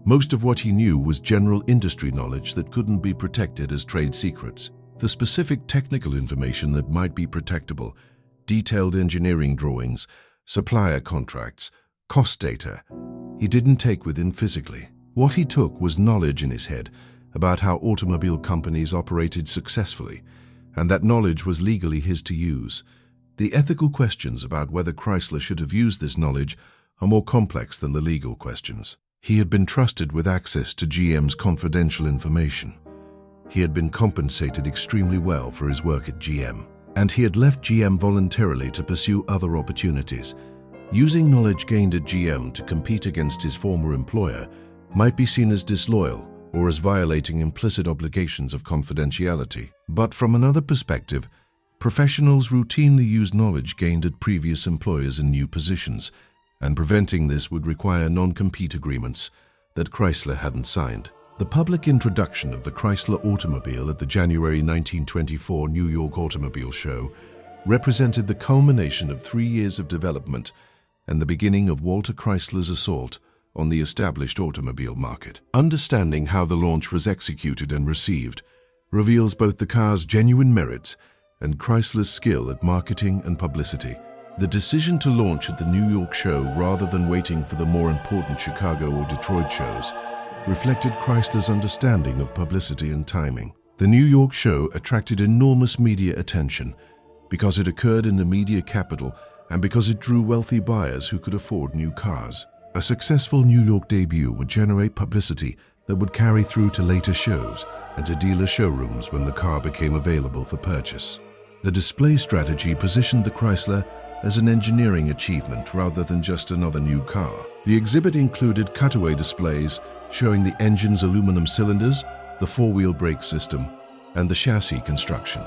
Most of what he knew was general industry knowledge that couldn't be protected as trade secrets. The specific technical information that might be protectable, detailed engineering drawings, supplier contracts, cost data, he didn't take with him physically. What he took was knowledge in his head about how automobile companies operated successfully, and that knowledge was legally his to use. The ethical questions about whether Chrysler should have used this knowledge are more complex than the legal questions. He had been trusted with access to GM's confidential information. He had been compensated extremely well for his work at GM, and he had left GM voluntarily to pursue other opportunities. Using knowledge gained at GM to compete against his former employer might be seen as disloyal or as violating implicit obligations of confidentiality. But from another perspective, professionals routinely use knowledge gained at previous employers in new positions, and preventing this would require non-compete agreements that Chrysler hadn't signed. The public introduction of the Chrysler automobile at the January 1924 New York Automobile Show represented the culmination of 3 years of development and the beginning of Walter Chrysler's assault on the established automobile market. Understanding how the launch was executed and received reveals both the car's genuine merits and Chrysler's skill at marketing and publicity. The decision to launch at the New York show rather than waiting for the more important Chicago or Detroit shows reflected Chrysler's understanding of publicity and timing. The New York show attracted enormous media attention because it occurred in the media capital and because it drew wealthy buyers who could afford new cars. A successful New York debut would generate publicity that would carry through to later shows and to dealer showrooms when the car became available for purchase. The display strategy positioned the Chrysler as an engineering achievement rather than just another new car. The exhibit included cutaway displays showing the engine's aluminum cylinders, the four-wheel brake system, and the chassis construction.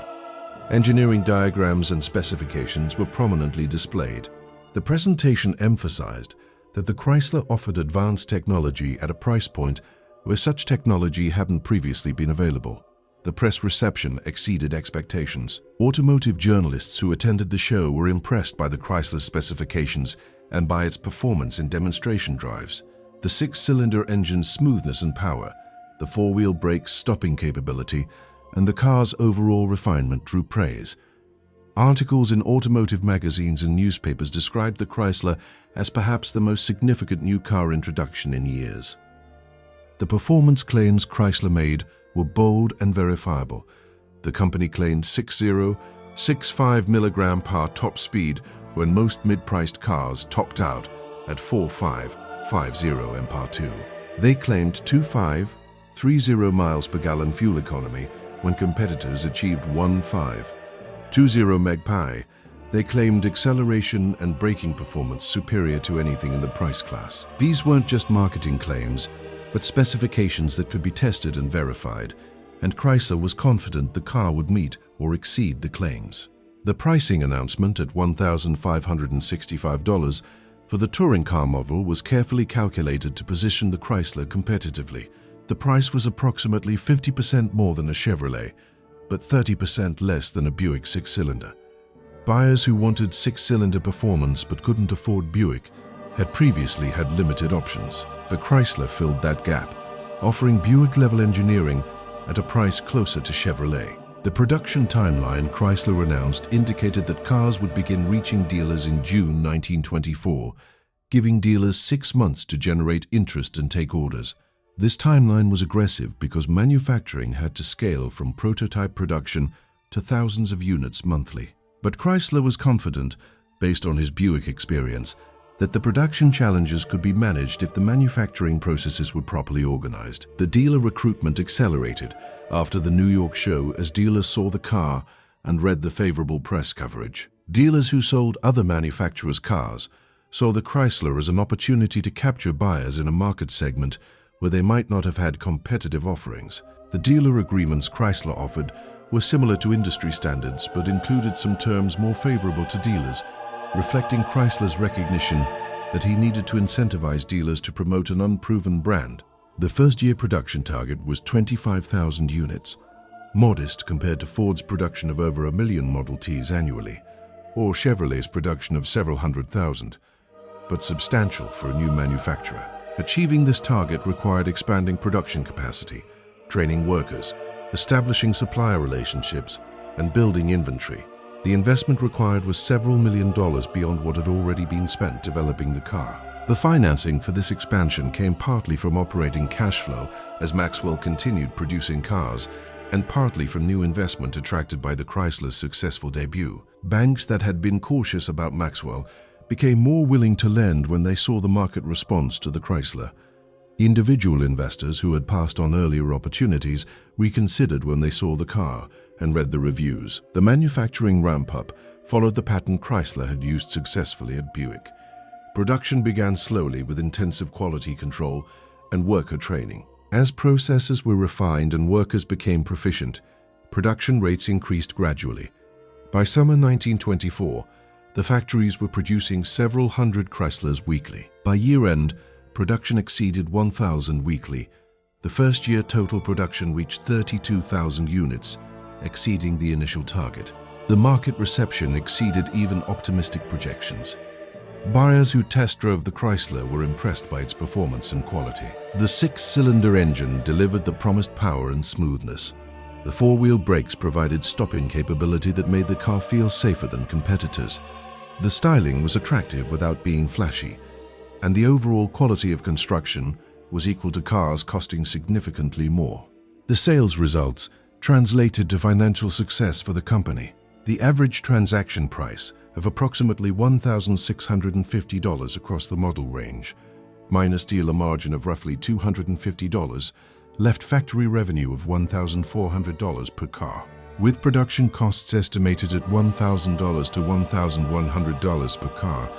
Engineering diagrams and specifications were prominently displayed. The presentation emphasized that the Chrysler offered advanced technology at a price point where such technology hadn't previously been available. The press reception exceeded expectations. Automotive journalists who attended the show were impressed by the Chrysler specifications and by its performance in demonstration drives. The six-cylinder engine's smoothness and power, the four-wheel brake's stopping capability, and the car's overall refinement drew praise. Articles in automotive magazines and newspapers described the Chrysler as perhaps the most significant new car introduction in years. The performance claims Chrysler made were bold and verifiable. The company claimed 60-65 milligram-per top speed when most mid-priced cars topped out at 45-50 mph. They claimed 25-30 miles per gallon fuel economy when competitors achieved 15 2.0 Magpie, they claimed acceleration and braking performance superior to anything in the price class. These weren't just marketing claims, but specifications that could be tested and verified, and Chrysler was confident the car would meet or exceed the claims. The pricing announcement at $1,565 for the touring car model was carefully calculated to position the Chrysler competitively. The price was approximately 50% more than a Chevrolet, but 30% less than a Buick six-cylinder. Buyers who wanted six-cylinder performance but couldn't afford Buick had previously had limited options, but Chrysler filled that gap, offering Buick-level engineering at a price closer to Chevrolet. The production timeline Chrysler announced indicated that cars would begin reaching dealers in June 1924, giving dealers 6 months to generate interest and take orders. This timeline was aggressive because manufacturing had to scale from prototype production to thousands of units monthly. But Chrysler was confident, based on his Buick experience, that the production challenges could be managed if the manufacturing processes were properly organized. The dealer recruitment accelerated after the New York show as dealers saw the car and read the favorable press coverage. Dealers who sold other manufacturers' cars saw the Chrysler as an opportunity to capture buyers in a market segment where they might not have had competitive offerings. The dealer agreements Chrysler offered were similar to industry standards but included some terms more favorable to dealers, reflecting Chrysler's recognition that he needed to incentivize dealers to promote an unproven brand. The first-year production target was 25,000 units, modest compared to Ford's production of over 1 million Model Ts annually, or Chevrolet's production of several hundred thousand, but substantial for a new manufacturer. Achieving this target required expanding production capacity, training workers, establishing supplier relationships, and building inventory. The investment required was several $1 million beyond what had already been spent developing the car. The financing for this expansion came partly from operating cash flow as Maxwell continued producing cars, and partly from new investment attracted by the Chrysler's successful debut. Banks that had been cautious about Maxwell became more willing to lend when they saw the market response to the Chrysler. Individual investors who had passed on earlier opportunities reconsidered when they saw the car and read the reviews. The manufacturing ramp-up followed the pattern Chrysler had used successfully at Buick. Production began slowly with intensive quality control and worker training. As processes were refined and workers became proficient, production rates increased gradually. By summer 1924, the factories were producing several hundred Chryslers weekly. By year-end, production exceeded 1,000 weekly. The first-year total production reached 32,000 units, exceeding the initial target. The market reception exceeded even optimistic projections. Buyers who test drove the Chrysler were impressed by its performance and quality. The six-cylinder engine delivered the promised power and smoothness. The four-wheel brakes provided stopping capability that made the car feel safer than competitors. The styling was attractive without being flashy, and the overall quality of construction was equal to cars costing significantly more. The sales results translated to financial success for the company. The average transaction price of approximately $1,650 across the model range, minus dealer margin of roughly $250, left factory revenue of $1,400 per car. With production costs estimated at $1,000 to $1,100 per car,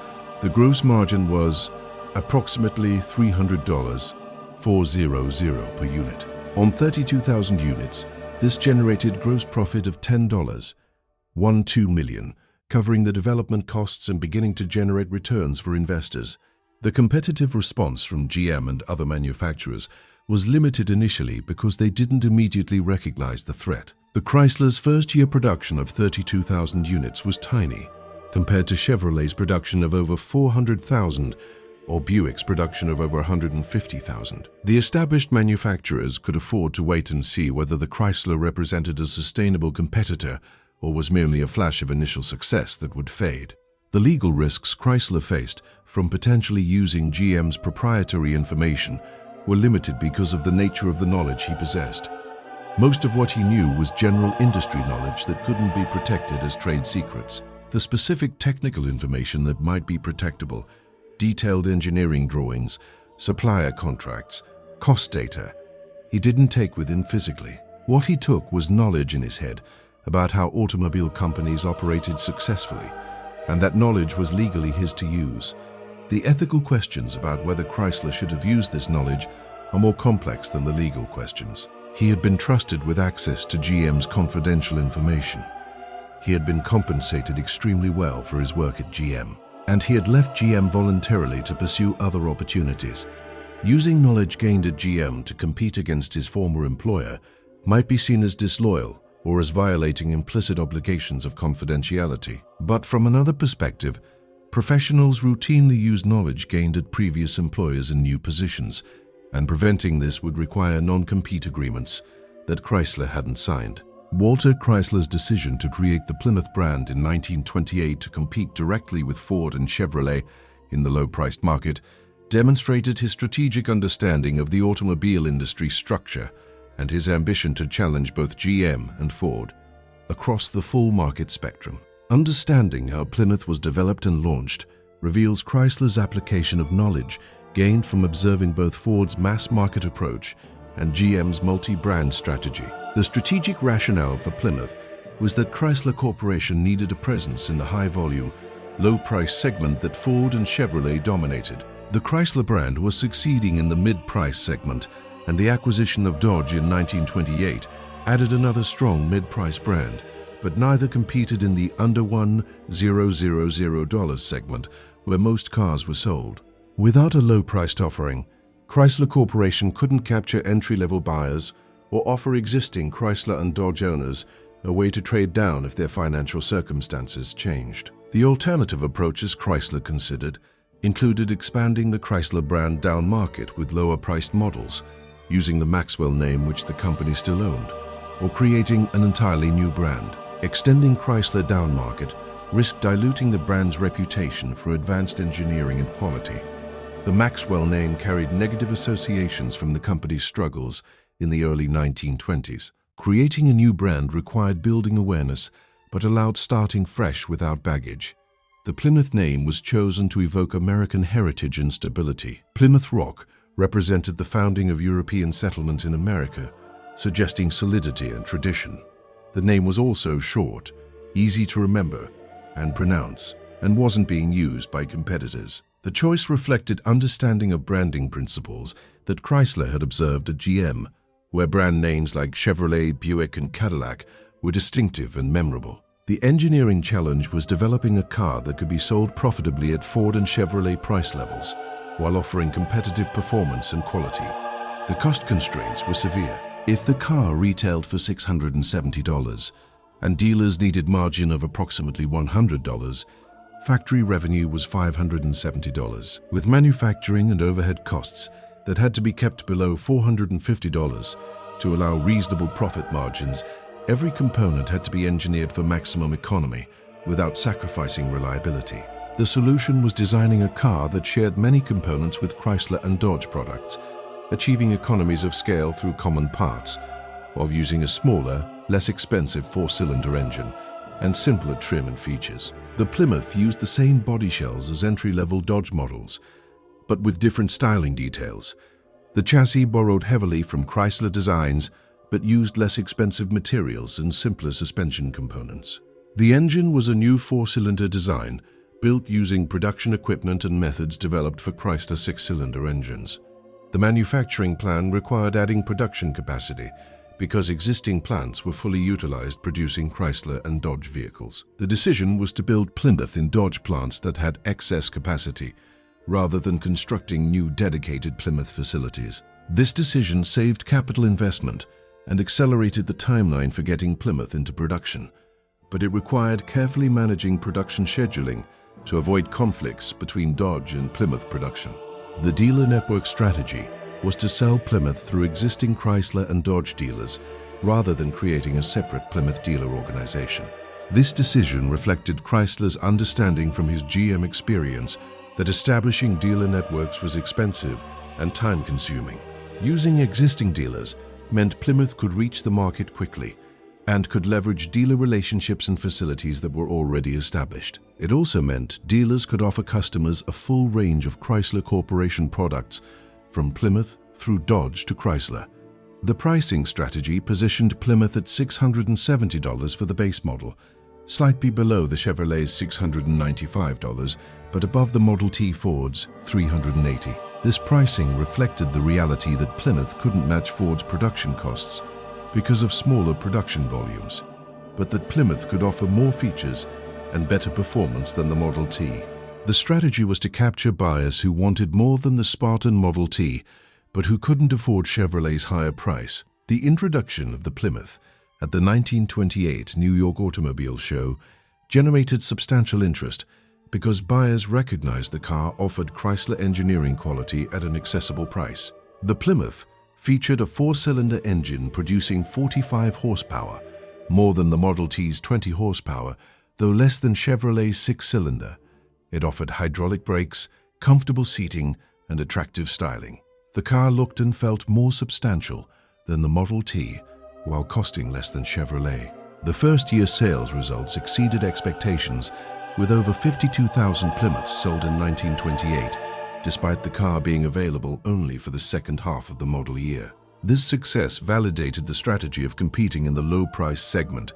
the gross margin was approximately $300, $400 per unit. On 32,000 units, this generated gross profit of $10, $12 million, covering the development costs and beginning to generate returns for investors. The competitive response from GM and other manufacturers was limited initially because they didn't immediately recognize the threat. The Chrysler's first-year production of 32,000 units was tiny, compared to Chevrolet's production of over 400,000 or Buick's production of over 150,000. The established manufacturers could afford to wait and see whether the Chrysler represented a sustainable competitor or was merely a flash of initial success that would fade. The legal risks Chrysler faced from potentially using GM's proprietary information were limited because of the nature of the knowledge he possessed. Most of what he knew was general industry knowledge that couldn't be protected as trade secrets. The specific technical information that might be protectable, detailed engineering drawings, supplier contracts, cost data, he didn't take with him physically. What he took was knowledge in his head about how automobile companies operated successfully, and that knowledge was legally his to use. The ethical questions about whether Chrysler should have used this knowledge are more complex than the legal questions. He had been trusted with access to GM's confidential information. He had been compensated extremely well for his work at GM, and he had left GM voluntarily to pursue other opportunities. Using knowledge gained at GM to compete against his former employer might be seen as disloyal or as violating implicit obligations of confidentiality. But from another perspective, professionals routinely use knowledge gained at previous employers in new positions, and preventing this would require non-compete agreements that Chrysler hadn't signed. Walter Chrysler's decision to create the Plymouth brand in 1928 to compete directly with Ford and Chevrolet in the low-priced market demonstrated his strategic understanding of the automobile industry structure and his ambition to challenge both GM and Ford across the full market spectrum. Understanding how Plymouth was developed and launched reveals Chrysler's application of knowledge gained from observing both Ford's mass-market approach and GM's multi-brand strategy. The strategic rationale for Plymouth was that Chrysler Corporation needed a presence in the high-volume, low-price segment that Ford and Chevrolet dominated. The Chrysler brand was succeeding in the mid-price segment, and the acquisition of Dodge in 1928 added another strong mid-price brand, but neither competed in the under $1,000 segment where most cars were sold. Without a low-priced offering, Chrysler Corporation couldn't capture entry-level buyers or offer existing Chrysler and Dodge owners a way to trade down if their financial circumstances changed. The alternative approaches Chrysler considered included expanding the Chrysler brand down market with lower-priced models, using the Maxwell name which the company still owned, or creating an entirely new brand. Extending Chrysler down market risked diluting the brand's reputation for advanced engineering and quality. The Maxwell name carried negative associations from the company's struggles in the early 1920s. Creating a new brand required building awareness, but allowed starting fresh without baggage. The Plymouth name was chosen to evoke American heritage and stability. Plymouth Rock represented the founding of European settlement in America, suggesting solidity and tradition. The name was also short, easy to remember and pronounce, and wasn't being used by competitors. The choice reflected understanding of branding principles that Chrysler had observed at GM, where brand names like Chevrolet, Buick, and Cadillac were distinctive and memorable. The engineering challenge was developing a car that could be sold profitably at Ford and Chevrolet price levels, while offering competitive performance and quality. The cost constraints were severe. If the car retailed for $670 and dealers needed margin of approximately $100, factory revenue was $570, with manufacturing and overhead costs that had to be kept below $450 to allow reasonable profit margins. Every component had to be engineered for maximum economy without sacrificing reliability. The solution was designing a car that shared many components with Chrysler and Dodge products, achieving economies of scale through common parts, while using a smaller, less expensive four-cylinder engine and simpler trim and features. The Plymouth used the same body shells as entry-level Dodge models, but with different styling details. The chassis borrowed heavily from Chrysler designs, but used less expensive materials and simpler suspension components. The engine was a new four-cylinder design, built using production equipment and methods developed for Chrysler six-cylinder engines. The manufacturing plan required adding production capacity because existing plants were fully utilized producing Chrysler and Dodge vehicles. The decision was to build Plymouth in Dodge plants that had excess capacity, rather than constructing new dedicated Plymouth facilities. This decision saved capital investment and accelerated the timeline for getting Plymouth into production, but it required carefully managing production scheduling to avoid conflicts between Dodge and Plymouth production. The dealer network strategy was to sell Plymouth through existing Chrysler and Dodge dealers rather than creating a separate Plymouth dealer organization. This decision reflected Chrysler's understanding from his GM experience that establishing dealer networks was expensive and time-consuming. Using existing dealers meant Plymouth could reach the market quickly and could leverage dealer relationships and facilities that were already established. It also meant dealers could offer customers a full range of Chrysler Corporation products from Plymouth through Dodge to Chrysler, The pricing strategy positioned Plymouth at $670 for the base model, slightly below the Chevrolet's $695, but above the Model T Ford's $380. This pricing reflected the reality that Plymouth couldn't match Ford's production costs because of smaller production volumes, but that Plymouth could offer more features and better performance than the Model T. The strategy was to capture buyers who wanted more than the Spartan Model T, but who couldn't afford Chevrolet's higher price. The introduction of the Plymouth at the 1928 New York Automobile Show generated substantial interest because buyers recognized the car offered Chrysler engineering quality at an accessible price. The Plymouth featured a four-cylinder engine producing 45 horsepower, more than the Model T's 20 horsepower, though less than Chevrolet's six-cylinder. It offered hydraulic brakes, comfortable seating, and attractive styling. The car looked and felt more substantial than the Model T, while costing less than Chevrolet. The first-year sales results exceeded expectations, with over 52,000 Plymouths sold in 1928, despite the car being available only for the second half of the model year. This success validated the strategy of competing in the low-price segment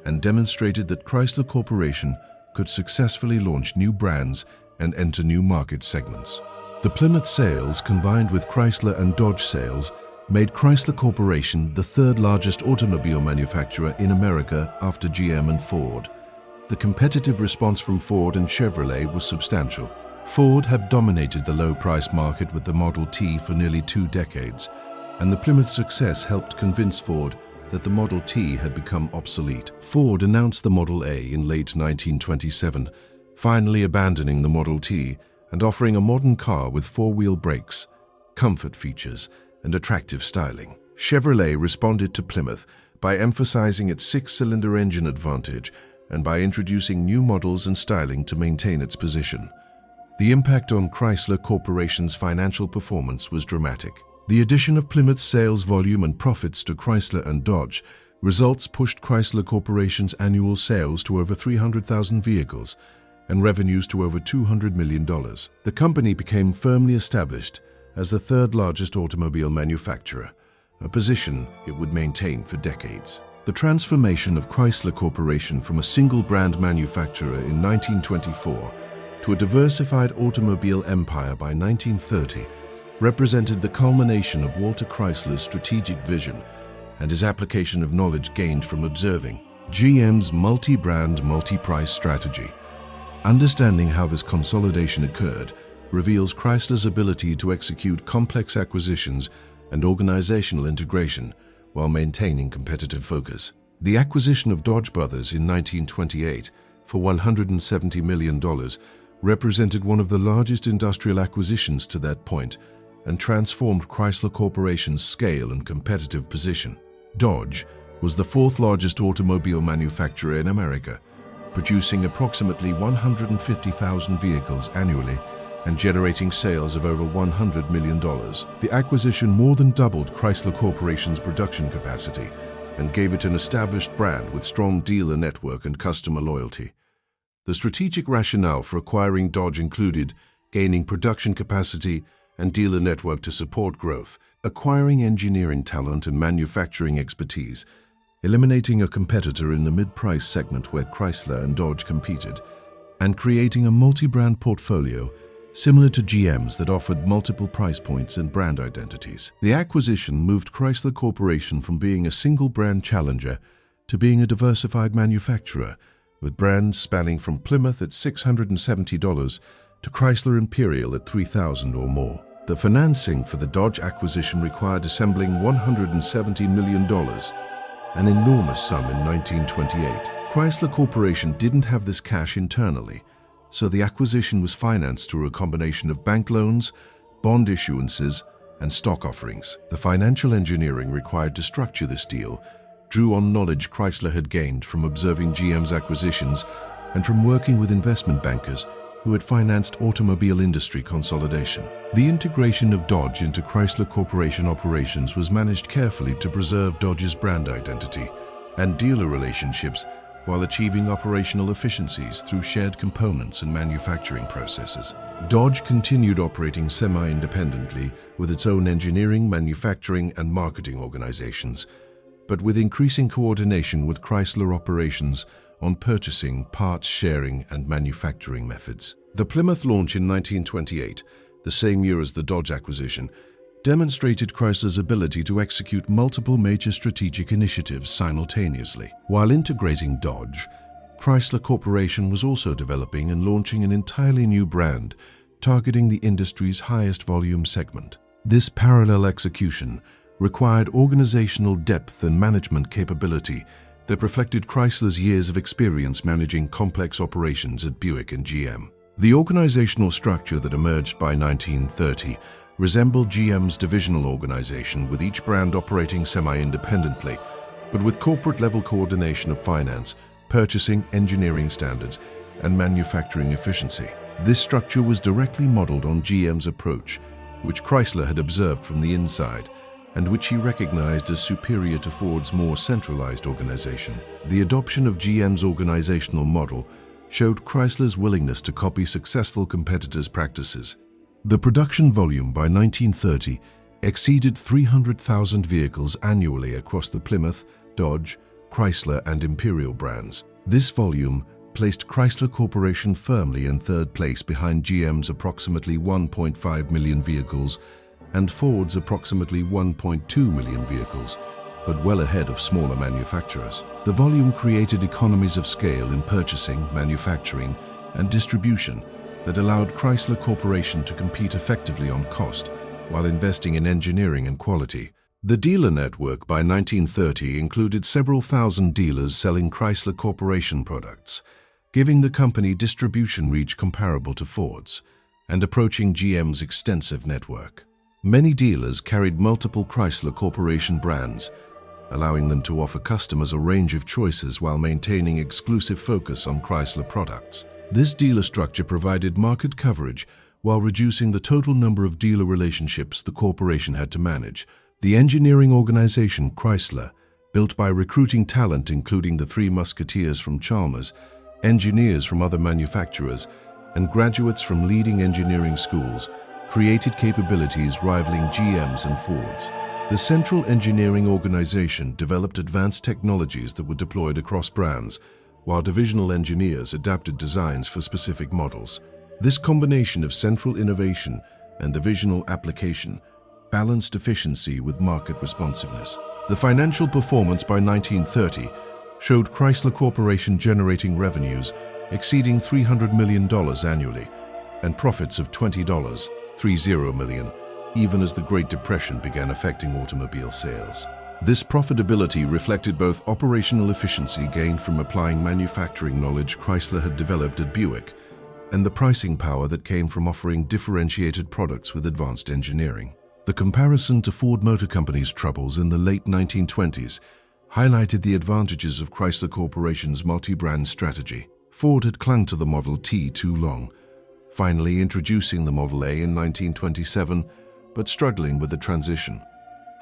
and demonstrated that Chrysler Corporation could successfully launch new brands and enter new market segments. The Plymouth sales, combined with Chrysler and Dodge sales, made Chrysler Corporation the third largest automobile manufacturer in America after GM and Ford. The competitive response from Ford and Chevrolet was substantial. Ford had dominated the low-price market with the Model T for nearly 2 decades, and the Plymouth success helped convince Ford that the Model T had become obsolete. Ford announced the Model A in late 1927, finally abandoning the Model T and offering a modern car with four-wheel brakes, comfort features, and attractive styling. Chevrolet responded to Plymouth by emphasizing its six-cylinder engine advantage and by introducing new models and styling to maintain its position. The impact on Chrysler Corporation's financial performance was dramatic. The addition of Plymouth's sales volume and profits to Chrysler and Dodge results pushed Chrysler Corporation's annual sales to over 300,000 vehicles and revenues to over $200 million. The company became firmly established as the third largest automobile manufacturer, a position it would maintain for decades. The transformation of Chrysler Corporation from a single-brand manufacturer in 1924 to a diversified automobile empire by 1930 represented the culmination of Walter Chrysler's strategic vision and his application of knowledge gained from observing GM's multi-brand, multi-price strategy. Understanding how this consolidation occurred reveals Chrysler's ability to execute complex acquisitions and organizational integration while maintaining competitive focus. The acquisition of Dodge Brothers in 1928 for $170 million represented one of the largest industrial acquisitions to that point and transformed Chrysler Corporation's scale and competitive position. Dodge was the fourth largest automobile manufacturer in America, producing approximately 150,000 vehicles annually and generating sales of over $100 million. The acquisition more than doubled Chrysler Corporation's production capacity and gave it an established brand with strong dealer network and customer loyalty. The strategic rationale for acquiring Dodge included gaining production capacity and dealer network to support growth, acquiring engineering talent and manufacturing expertise, eliminating a competitor in the mid-price segment where Chrysler and Dodge competed, and creating a multi-brand portfolio similar to GM's that offered multiple price points and brand identities. The acquisition moved Chrysler Corporation from being a single-brand challenger to being a diversified manufacturer, with brands spanning from Plymouth at $670 to Chrysler Imperial at $3,000 or more. The financing for the Dodge acquisition required assembling $170 million, an enormous sum in 1928. Chrysler Corporation didn't have this cash internally, so the acquisition was financed through a combination of bank loans, bond issuances, and stock offerings. The financial engineering required to structure this deal drew on knowledge Chrysler had gained from observing GM's acquisitions and from working with investment bankers who had financed automobile industry consolidation. The integration of Dodge into Chrysler Corporation operations was managed carefully to preserve Dodge's brand identity and dealer relationships while achieving operational efficiencies through shared components and manufacturing processes. Dodge continued operating semi-independently with its own engineering, manufacturing, and marketing organizations, but with increasing coordination with Chrysler operations on purchasing, parts sharing, and manufacturing methods. The Plymouth launch in 1928, the same year as the Dodge acquisition, demonstrated Chrysler's ability to execute multiple major strategic initiatives simultaneously. While integrating Dodge, Chrysler Corporation was also developing and launching an entirely new brand, targeting the industry's highest volume segment. This parallel execution required organizational depth and management capability that reflected Chrysler's years of experience managing complex operations at Buick and GM. The organizational structure that emerged by 1930 resembled GM's divisional organization, with each brand operating semi-independently, but with corporate-level coordination of finance, purchasing, engineering standards, and manufacturing efficiency. This structure was directly modeled on GM's approach, which Chrysler had observed from the inside, and which he recognized as superior to Ford's more centralized organization. The adoption of GM's organizational model showed Chrysler's willingness to copy successful competitors' practices. The production volume by 1930 exceeded 300,000 vehicles annually across the Plymouth, Dodge, Chrysler, and Imperial brands. This volume placed Chrysler Corporation firmly in third place behind GM's approximately 1.5 million vehicles and Ford's approximately 1.2 million vehicles, but well ahead of smaller manufacturers. The volume created economies of scale in purchasing, manufacturing, and distribution that allowed Chrysler Corporation to compete effectively on cost while investing in engineering and quality. The dealer network by 1930 included several thousand dealers selling Chrysler Corporation products, giving the company distribution reach comparable to Ford's and approaching GM's extensive network. Many dealers carried multiple Chrysler Corporation brands, allowing them to offer customers a range of choices while maintaining exclusive focus on Chrysler products. This dealer structure provided market coverage while reducing the total number of dealer relationships the corporation had to manage. The engineering organization Chrysler, built by recruiting talent including the Three Musketeers from Chalmers, engineers from other manufacturers, and graduates from leading engineering schools, created capabilities rivaling GM's and Ford's. The central engineering organization developed advanced technologies that were deployed across brands, while divisional engineers adapted designs for specific models. This combination of central innovation and divisional application balanced efficiency with market responsiveness. The financial performance by 1930 showed Chrysler Corporation generating revenues exceeding $300 million annually and profits of $20 million, even as the Great Depression began affecting automobile sales. This profitability reflected both operational efficiency gained from applying manufacturing knowledge Chrysler had developed at Buick and the pricing power that came from offering differentiated products with advanced engineering. The comparison to Ford Motor Company's troubles in the late 1920s highlighted the advantages of Chrysler Corporation's multi-brand strategy. Ford had clung to the Model T too long, finally introducing the Model A in 1927, but struggling with the transition.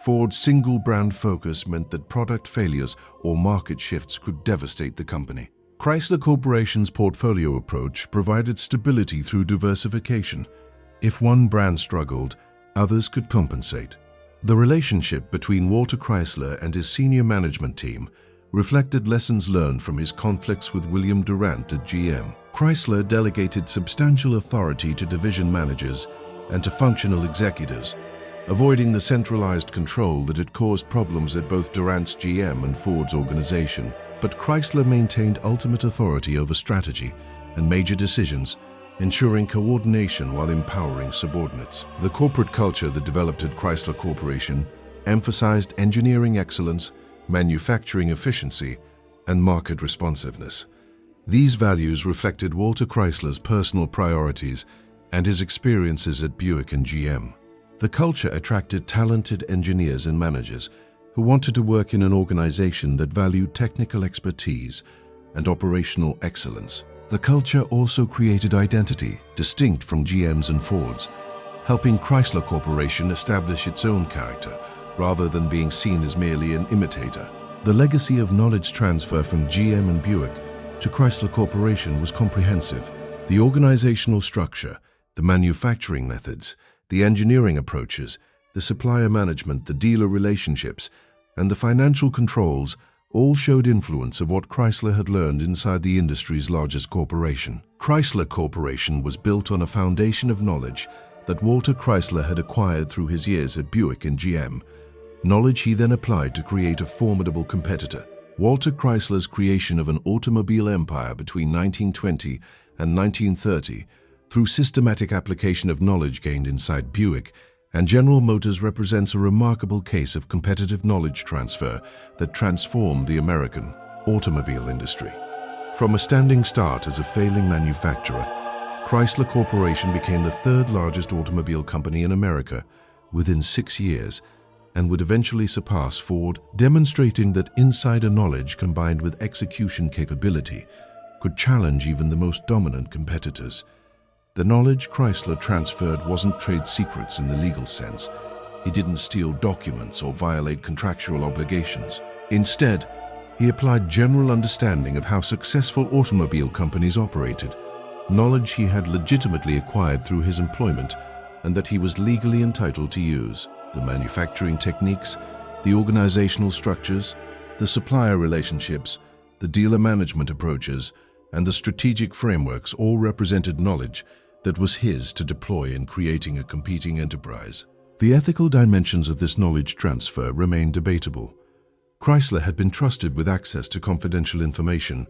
Ford's single-brand focus meant that product failures or market shifts could devastate the company. Chrysler Corporation's portfolio approach provided stability through diversification. If one brand struggled, others could compensate. The relationship between Walter Chrysler and his senior management team reflected lessons learned from his conflicts with William Durant at GM. Chrysler delegated substantial authority to division managers and to functional executives, avoiding the centralized control that had caused problems at both Durant's GM and Ford's organization. But Chrysler maintained ultimate authority over strategy and major decisions, ensuring coordination while empowering subordinates. The corporate culture that developed at Chrysler Corporation emphasized engineering excellence, manufacturing efficiency, and market responsiveness. These values reflected Walter Chrysler's personal priorities and his experiences at Buick and GM. The culture attracted talented engineers and managers who wanted to work in an organization that valued technical expertise and operational excellence. The culture also created identity distinct from GM's and Ford's, helping Chrysler Corporation establish its own character rather than being seen as merely an imitator. The legacy of knowledge transfer from GM and Buick to Chrysler Corporation was comprehensive. The organizational structure, the manufacturing methods, the engineering approaches, the supplier management, the dealer relationships, and the financial controls all showed influence of what Chrysler had learned inside the industry's largest corporation. Chrysler Corporation was built on a foundation of knowledge that Walter Chrysler had acquired through his years at Buick and GM, knowledge he then applied to create a formidable competitor. Walter Chrysler's creation of an automobile empire between 1920 and 1930 through systematic application of knowledge gained inside Buick and General Motors represents a remarkable case of competitive knowledge transfer that transformed the American automobile industry. From a standing start as a failing manufacturer, Chrysler Corporation became the third largest automobile company in America within 6 years and would eventually surpass Ford, demonstrating that insider knowledge combined with execution capability could challenge even the most dominant competitors. The knowledge Chrysler transferred wasn't trade secrets in the legal sense. He didn't steal documents or violate contractual obligations. Instead, he applied general understanding of how successful automobile companies operated, knowledge he had legitimately acquired through his employment and that he was legally entitled to use. The manufacturing techniques, the organizational structures, the supplier relationships, the dealer management approaches, and the strategic frameworks all represented knowledge that was his to deploy in creating a competing enterprise. The ethical dimensions of this knowledge transfer remain debatable. Chrysler had been trusted with access to confidential information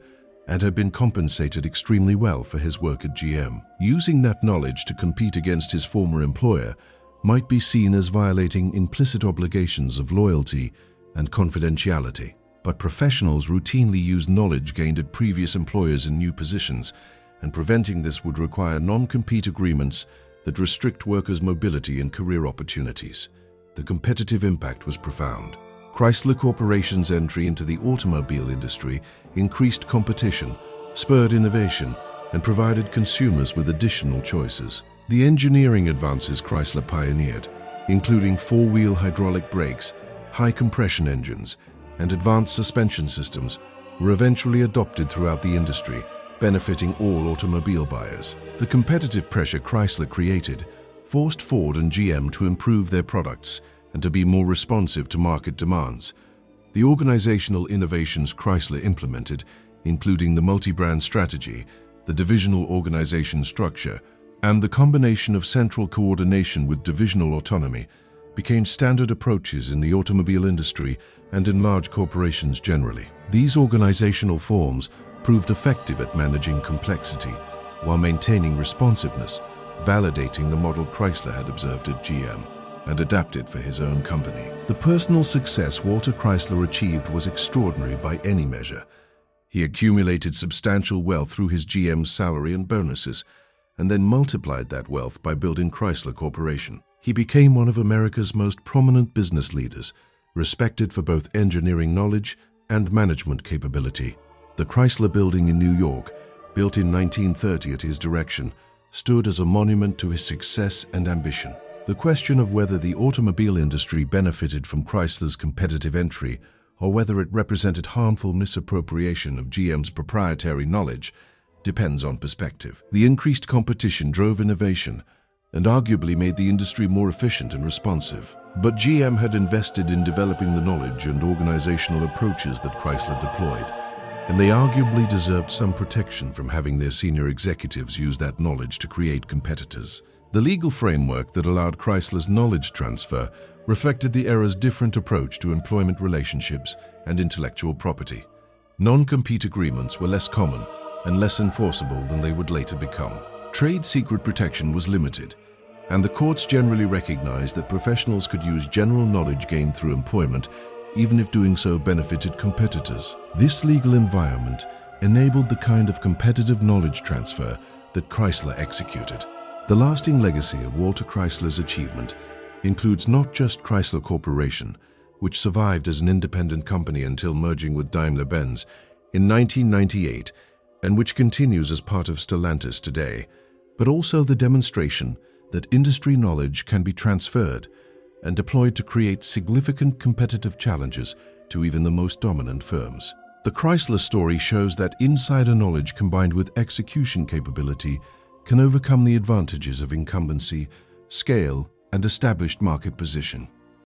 and had been compensated extremely well for his work at GM. Using that knowledge to compete against his former employer might be seen as violating implicit obligations of loyalty and confidentiality. But professionals routinely use knowledge gained at previous employers in new positions, and preventing this would require non-compete agreements that restrict workers' mobility and career opportunities. The competitive impact was profound. Chrysler Corporation's entry into the automobile industry increased competition, spurred innovation, and provided consumers with additional choices. The engineering advances Chrysler pioneered, including four-wheel hydraulic brakes, high-compression engines, and advanced suspension systems, were eventually adopted throughout the industry, benefiting all automobile buyers. The competitive pressure Chrysler created forced Ford and GM to improve their products and to be more responsive to market demands. The organizational innovations Chrysler implemented, including the multi-brand strategy, the divisional organization structure, and the combination of central coordination with divisional autonomy, became standard approaches in the automobile industry and in large corporations generally. These organizational forms proved effective at managing complexity while maintaining responsiveness, validating the model Chrysler had observed at GM and adapted for his own company. The personal success Walter Chrysler achieved was extraordinary by any measure. He accumulated substantial wealth through his GM's salary and bonuses, and then multiplied that wealth by building Chrysler Corporation. He became one of America's most prominent business leaders, respected for both engineering knowledge and management capability. The Chrysler Building in New York, built in 1930 at his direction, stood as a monument to his success and ambition. The question of whether the automobile industry benefited from Chrysler's competitive entry or whether it represented harmful misappropriation of GM's proprietary knowledge depends on perspective. The increased competition drove innovation and arguably made the industry more efficient and responsive. But GM had invested in developing the knowledge and organizational approaches that Chrysler deployed, and they arguably deserved some protection from having their senior executives use that knowledge to create competitors. The legal framework that allowed Chrysler's knowledge transfer reflected the era's different approach to employment relationships and intellectual property. Non-compete agreements were less common and less enforceable than they would later become. Trade secret protection was limited, and the courts generally recognized that professionals could use general knowledge gained through employment, even if doing so benefited competitors. This legal environment enabled the kind of competitive knowledge transfer that Chrysler executed. The lasting legacy of Walter Chrysler's achievement includes not just Chrysler Corporation, which survived as an independent company until merging with Daimler-Benz in 1998, and which continues as part of Stellantis today, but also the demonstration that industry knowledge can be transferred, and deployed to create significant competitive challenges to even the most dominant firms. The Chrysler story shows that insider knowledge combined with execution capability can overcome the advantages of incumbency, scale, and established market position.